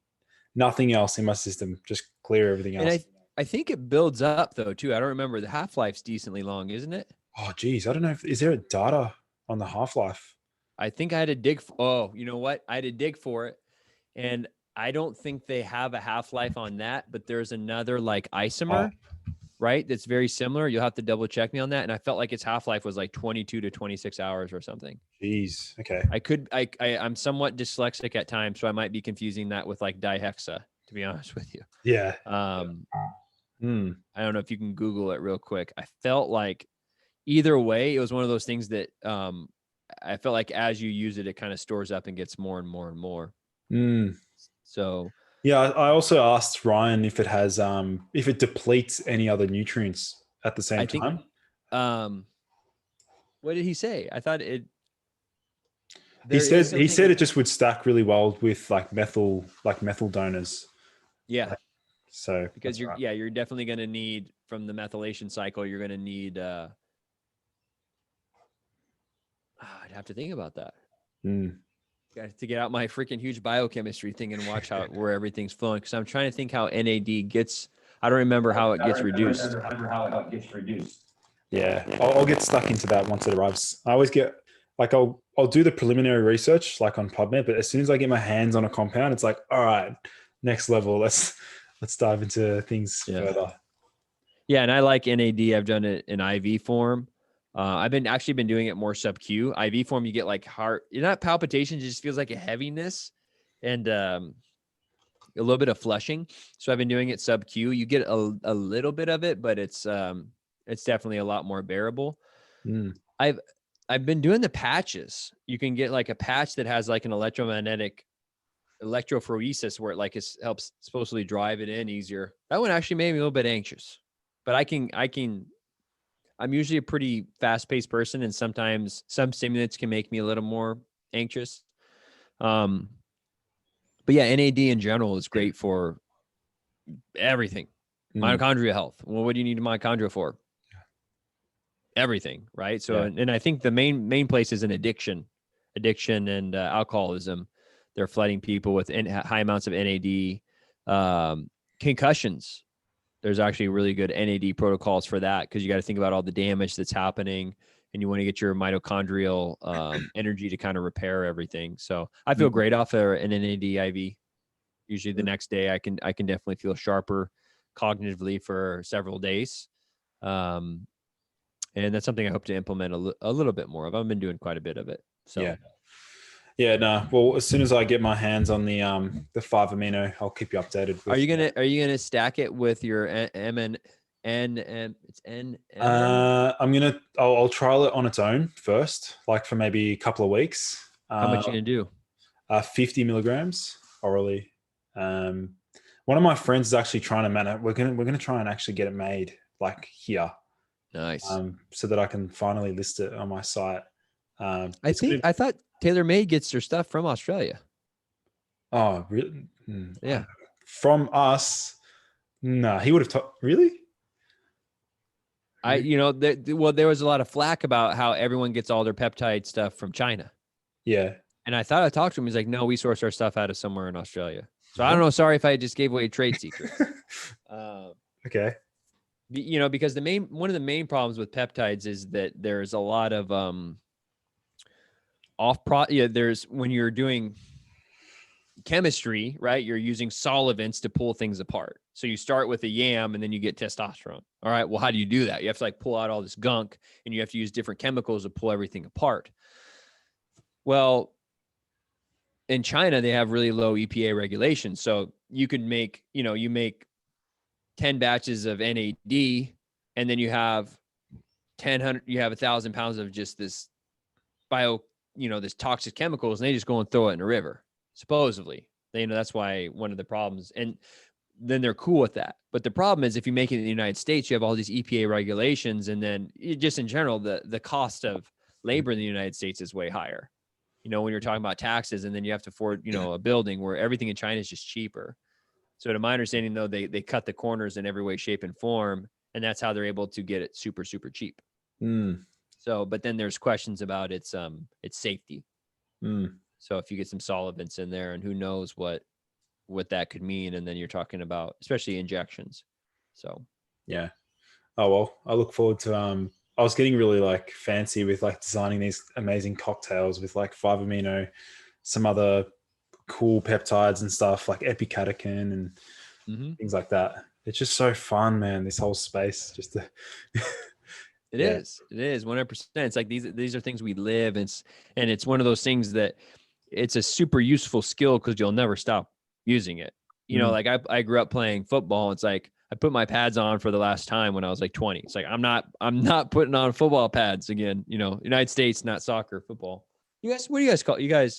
Nothing else in my system. Just clear everything else. And I think it builds up though too. I don't remember. The half-life's decently long, isn't it? Oh, geez. I don't know. Is there a data on the half-life? I think I had to dig. Oh, you know what? I had to dig for it. And I don't think they have a half-life on that, but there's another like isomer, right? That's very similar. You'll have to double check me on that. And I felt like its half-life was like 22 to 26 hours or something. Jeez. Okay. I'm somewhat dyslexic at times, so I might be confusing that with like dihexa, to be honest with you. Yeah. I don't know if you can Google it real quick. I felt like either way, it was one of those things that I felt like as you use it, it kind of stores up and gets more and more and more. So yeah, I also asked Ryan if it has if it depletes any other nutrients at the same time. What did he say? I thought it. He said it just would stack really well with like methyl donors. Yeah. So because you're definitely going to need from the methylation cycle. You're going to need. I'd have to think about that. Got to get out my freaking huge biochemistry thing and watch where everything's flowing. Because I'm trying to think how NAD gets. I don't remember how it gets reduced. Yeah, I'll get stuck into that once it arrives. I always get like I'll do the preliminary research like on PubMed, but as soon as I get my hands on a compound, it's like, all right, next level. Let's dive into things further. Yeah, and I like NAD. I've done it in IV form. I've been doing it more sub-Q. IV form, you get like heart, not palpitations, it just feels like a heaviness and a little bit of flushing. So I've been doing it sub-Q. You get a little bit of it, but it's definitely a lot more bearable. I've been doing the patches. You can get like a patch that has like an electromagnetic electrophoresis where it like helps supposedly drive it in easier. That one actually made me a little bit anxious, but I'm usually a pretty fast-paced person, and sometimes some stimulants can make me a little more anxious. But yeah, NAD in general is great for everything. Mitochondria health. Well, what do you need a mitochondria for? Everything, right? So, and I think the main place is in addiction and alcoholism. They're flooding people with high amounts of NAD. Concussions. There's actually really good NAD protocols for that, because you got to think about all the damage that's happening, and you want to get your mitochondrial energy to kind of repair everything. So I feel great off an NAD IV. Usually the next day I can definitely feel sharper cognitively for several days. And that's something I hope to implement a little bit more of. I've been doing quite a bit of it. So no. Well, as soon as I get my hands on the 5 amino, I'll keep you updated. Are you gonna stack it with your M and N? It's N. I'll trial it on its own first, like for maybe a couple of weeks. How much are you gonna do? 50 milligrams orally. One of my friends is actually trying to manage. We're gonna try and actually get it made like here. Nice. So that I can finally list it on my site. I thought TaylorMade gets their stuff from Australia. Oh, really? Yeah. From us? No, he would have really? There was a lot of flack about how everyone gets all their peptide stuff from China. Yeah. And I thought I talked to him. He's like, no, we source our stuff out of somewhere in Australia. So I don't know. Sorry if I just gave away a trade secret. Okay. Because one of the main problems with peptides is that there's a lot of there's, when you're doing chemistry, right, you're using solvents to pull things apart. So you start with a yam and then you get testosterone. All right, well, how do you do that? You have to pull out all this gunk, and you have to use different chemicals to pull everything apart. Well, in China, they have really low EPA regulations. So you could make 10 batches of NAD, and then you have 1,000 pounds of just this this toxic chemicals, and they just go and throw it in a river. Supposedly, that's why one of the problems, and then they're cool with that. But the problem is, if you make it in the United States, you have all these EPA regulations, and then just in general, the cost of labor in the United States is way higher. When you're talking about taxes, and then you have to afford, a building, where everything in China is just cheaper. So to my understanding, though, they cut the corners in every way, shape, and form, and that's how they're able to get it super, super cheap. So, but then there's questions about its safety. So if you get some solvents in there, and who knows what that could mean, and then you're talking about especially injections. So yeah. Oh well, I look forward to I was getting really fancy with designing these amazing cocktails with 5 amino, some other cool peptides and stuff like epicatechin and things like that. It's just so fun, man. This whole space, just to It is 100%. It's like these are things we live, and it's one of those things that it's a super useful skill, because you'll never stop using it. I grew up playing football. It's like I put my pads on for the last time when I was 20. It's like I'm not putting on football pads again. United States, not soccer, football. What do you guys call? You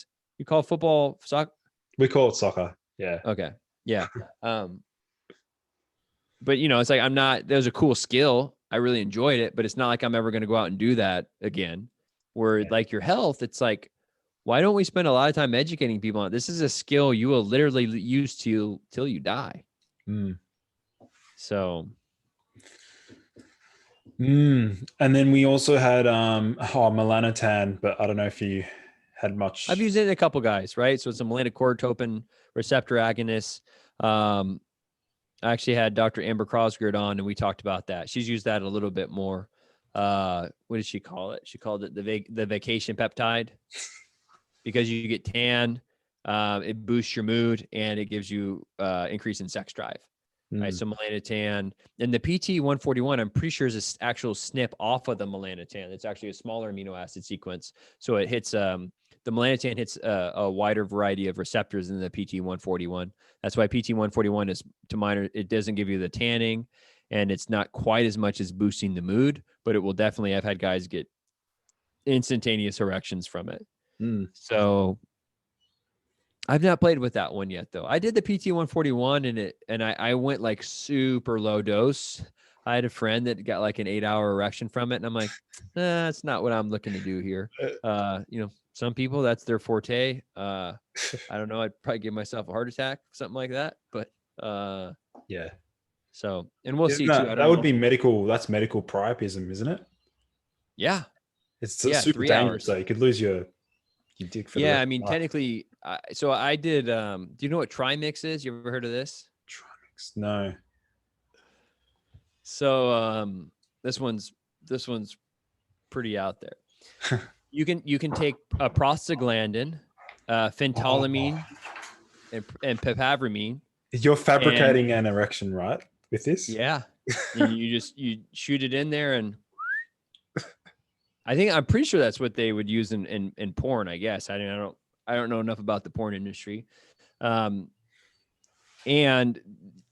call football soccer? We call it soccer. Yeah. Okay. Yeah. But it's like that was a cool skill. I really enjoyed it, but it's not like I'm ever going to go out and do that again. Where your health, it's like, why don't we spend a lot of time educating people on it? This is a skill you will literally use till you die. So. And then we also had melanotan, but I don't know if you had much. I've used it in a couple guys, right? So it's a melanocortin receptor agonist. I actually had Dr. Amber Crosgard on, and we talked about that. She's used that a little bit more. What did she call it? She called it the vacation peptide, because you get tan, it boosts your mood, and it gives you increase in sex drive. Right, so melanotan, and the PT-141, I'm pretty sure is an actual SNP off of the melanotan. It's actually a smaller amino acid sequence, so it hits the melanotan hits a wider variety of receptors than the PT-141. That's why PT-141 is it doesn't give you the tanning, and it's not quite as much as boosting the mood, but it will definitely. I've had guys get instantaneous erections from it. So I've not played with that one yet, though. I did the PT-141, and I went super low dose. I had a friend that got like an 8-hour erection from it. And I'm like, nah, that's not what I'm looking to do here. Some people, that's their forte. I don't know. I'd probably give myself a heart attack, something like that. But yeah. so, and we'll Isn't see too. I that don't would know. be medical. That's medical priapism, isn't it? Yeah. It's Yeah. super 3 dangerous. hours. So you could lose your dick for the Yeah. rest I of mean, your life. technically, so I did, do you know what trimix is? You ever heard of this? Trimix. No. So, this one's pretty out there. You can take a prostaglandin, phentolamine, and pepavramine, You're and fabricating an erection, right? With this? yeah, you shoot it in there, and I'm pretty sure that's what they would use in porn. I guess I don't know enough about the porn industry, and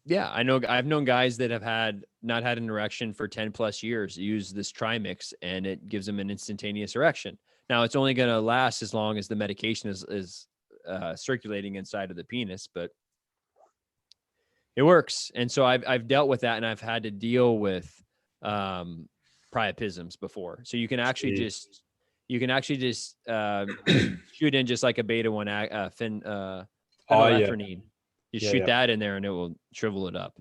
yeah, I've known guys that have not had an erection for 10 plus years use this trimix, and it gives them an instantaneous erection. Now it's only going to last as long as the medication is circulating inside of the penis, but it works. And so I've dealt with that, and I've had to deal with priapisms before. So you can actually just shoot in just like a beta one phenylephrine. You shoot that in there, and it will shrivel it up.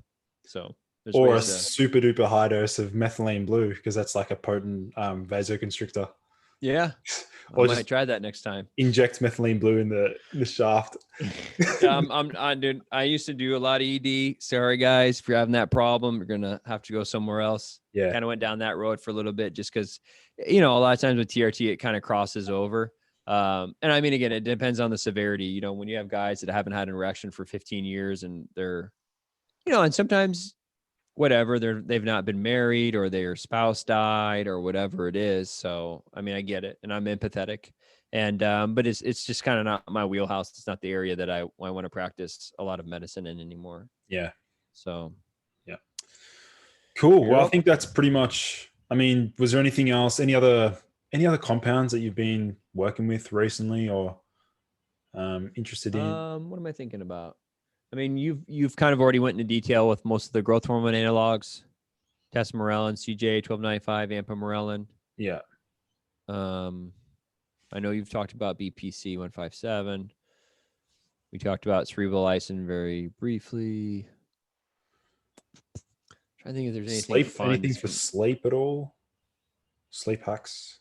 So there's or a ways super duper high dose of methylene blue, because that's like a potent vasoconstrictor. Yeah. Or I might just try that next time. inject methylene blue in the shaft. Dude, I used to do a lot of ED. Sorry guys, if you're having that problem, you're gonna have to go somewhere else. Yeah. Kind of went down that road for a little bit, just because, a lot of times with TRT it kind of crosses over. And I mean, again, it depends on the severity. When you have guys that haven't had an erection for 15 years and they're, and sometimes whatever, they've not been married, or their spouse died, or whatever it is. So, I mean, I get it, and I'm empathetic, and, but it's just kind of not my wheelhouse. It's not the area that I want to practice a lot of medicine in anymore. Yeah. So, yeah. Cool. Yep. Well, I think that's pretty much, I mean, was there anything else, any other compounds that you've been working with recently or interested in? What am I thinking about? I mean, you've kind of already went into detail with most of the growth hormone analogs, testosterone, CJ 1295, ampamorelin. Yeah. I know you've talked about BPC 157. We talked about cerebral lysin very briefly. I'm trying to think if there's anything Sleep, fun. anything for sleep at all? Sleep hacks?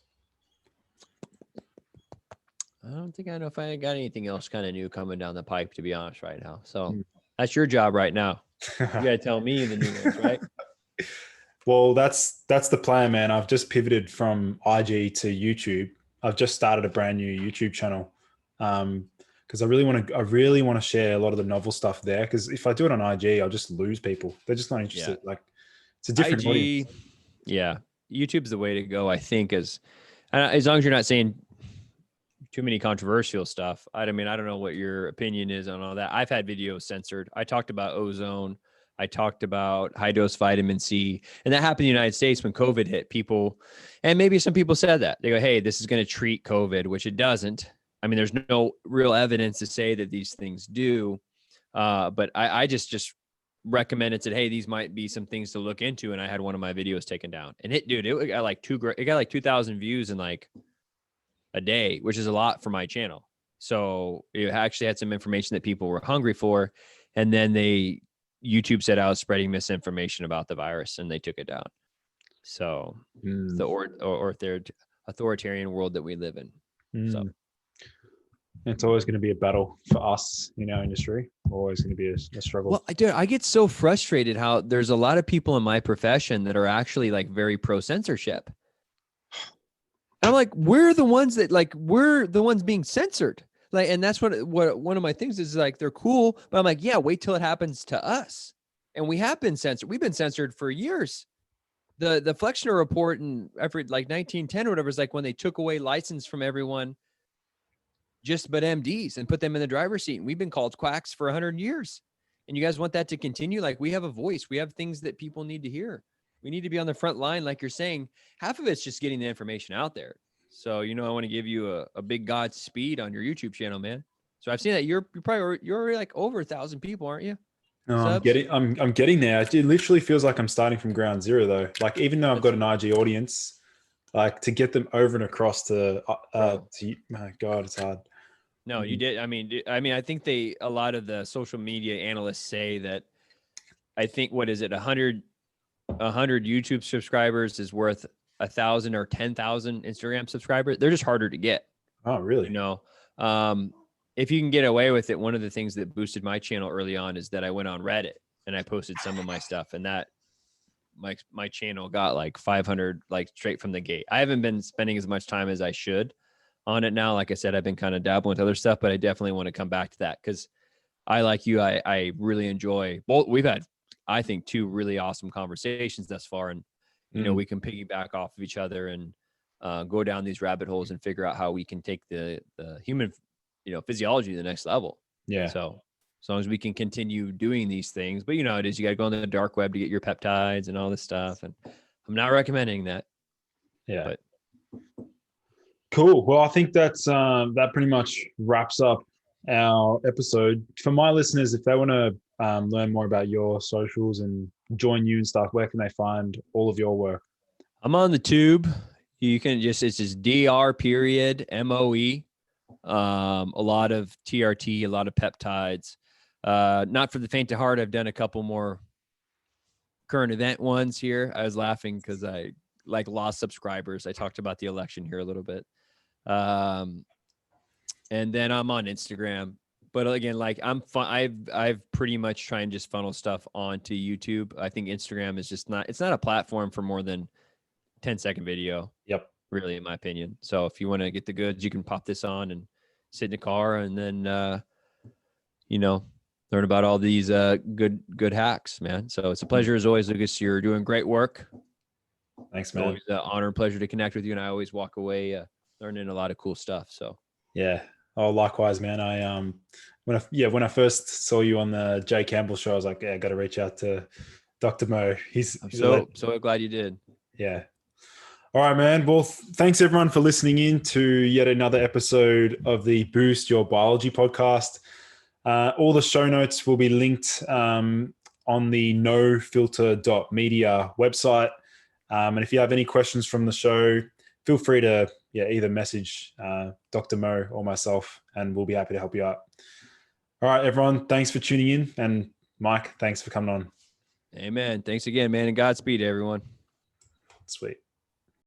I don't think I know if I got anything else kind of new coming down the pipe, to be honest, right now. So that's your job right now. You got to tell me the new ones, right? Well, that's the plan, man. I've just pivoted from IG to YouTube. I've just started a brand new YouTube channel because I really want to share a lot of the novel stuff there. Because if I do it on IG, I'll just lose people. They're just not interested. Yeah. Like, it's a different audience. Yeah, YouTube's the way to go, I think. As long as you're not saying too many controversial stuff. I mean, I don't know what your opinion is on all that. I've had videos censored. I talked about ozone. I talked about high dose vitamin C, and that happened in the United States when COVID hit people. And maybe some people said that they go, "Hey, this is going to treat COVID," which it doesn't. I mean, there's no real evidence to say that these things do. But I just recommended, said, "Hey, these might be some things to look into." And I had one of my videos taken down, and it got like 2,000 views in like a day, which is a lot for my channel. So it actually had some information that people were hungry for. And then YouTube said I was spreading misinformation about the virus, and they took it down. So the authoritarian world that we live in. So it's always going to be a battle for us in our industry. Always going to be a struggle. Well, I get so frustrated how there's a lot of people in my profession that are actually like very pro censorship. And I'm like, we're the ones being censored. Like, and that's what one of my things is, like, they're cool, but I'm like, yeah, wait till it happens to us. And we have been censored. We've been censored for years. The Flexner report in effort like 1910 or whatever is like when they took away license from everyone, just but MDs, and put them in the driver's seat. And we've been called quacks for 100 years. And you guys want that to continue? Like, we have a voice. We have things that people need to hear. We need to be on the front line. Like you're saying, half of it's just getting the information out there. So, I want to give you a big Godspeed on your YouTube channel, man. So I've seen that you're already like over 1,000 people, aren't you? No, subs. I'm getting there. It literally feels like I'm starting from ground zero though. Like even though I've got That's an IG audience, like to get them over and across bro. my God, it's hard. No, you Mm. did. I think a lot of the social media analysts say that I think, what is it? 100 YouTube subscribers is worth 1,000 or 10,000 Instagram subscribers. They're just harder to get, Oh, you really? know? If you can get away with it, one of the things that boosted my channel early on is that I went on Reddit and I posted some of my stuff, and that my channel got like 500, like straight from the gate. I haven't been spending as much time as I should on it now. Like I said, I've been kind of dabbling with other stuff, but I definitely want to come back to that because I, like you, I really enjoy both. We've had, I think, two really awesome conversations thus far, and Mm. we can piggyback off of each other and go down these rabbit holes and figure out how we can take the human, physiology to the next level. Yeah. So as long as we can continue doing these things, but it is, you got to go on the dark web to get your peptides and all this stuff. And I'm not recommending that, Yeah. but Cool. Well, I think that pretty much wraps up our episode. For my listeners, if they want to learn more about your socials and join you and stuff, where can they find all of your work? I'm on the tube. You can it's just DR.MOE. A lot of TRT, a lot of peptides. Not for the faint of heart. I've done a couple more current event ones here. I was laughing because I lost subscribers. I talked about the election here a little bit. And then I'm on Instagram. But again, I've pretty much tried and just funnel stuff onto YouTube. I think Instagram is just it's not a platform for more than 10-second video. Yep. Really, in my opinion. So if you want to get the goods, you can pop this on and sit in the car and then, learn about all these good hacks, man. So it's a pleasure as always, Lucas. You're doing great work. Thanks, It's man. always an honor and pleasure to connect with you. And I always walk away learning a lot of cool stuff. So Yeah. Oh, likewise, man. When I first saw you on the Jay Campbell show, I was like, yeah, I got to reach out to Dr. Mo. He's a legend. So glad you did. Yeah. All right, man. Well, thanks everyone for listening in to yet another episode of the Boost Your Biology podcast. All the show notes will be linked on the nofilter.media website. And if you have any questions from the show, feel free to either message Dr. Mo or myself, and we'll be happy to help you out. All right, everyone. Thanks for tuning in. And Mike, thanks for coming on. Amen. Thanks again, man. And Godspeed, everyone. Sweet.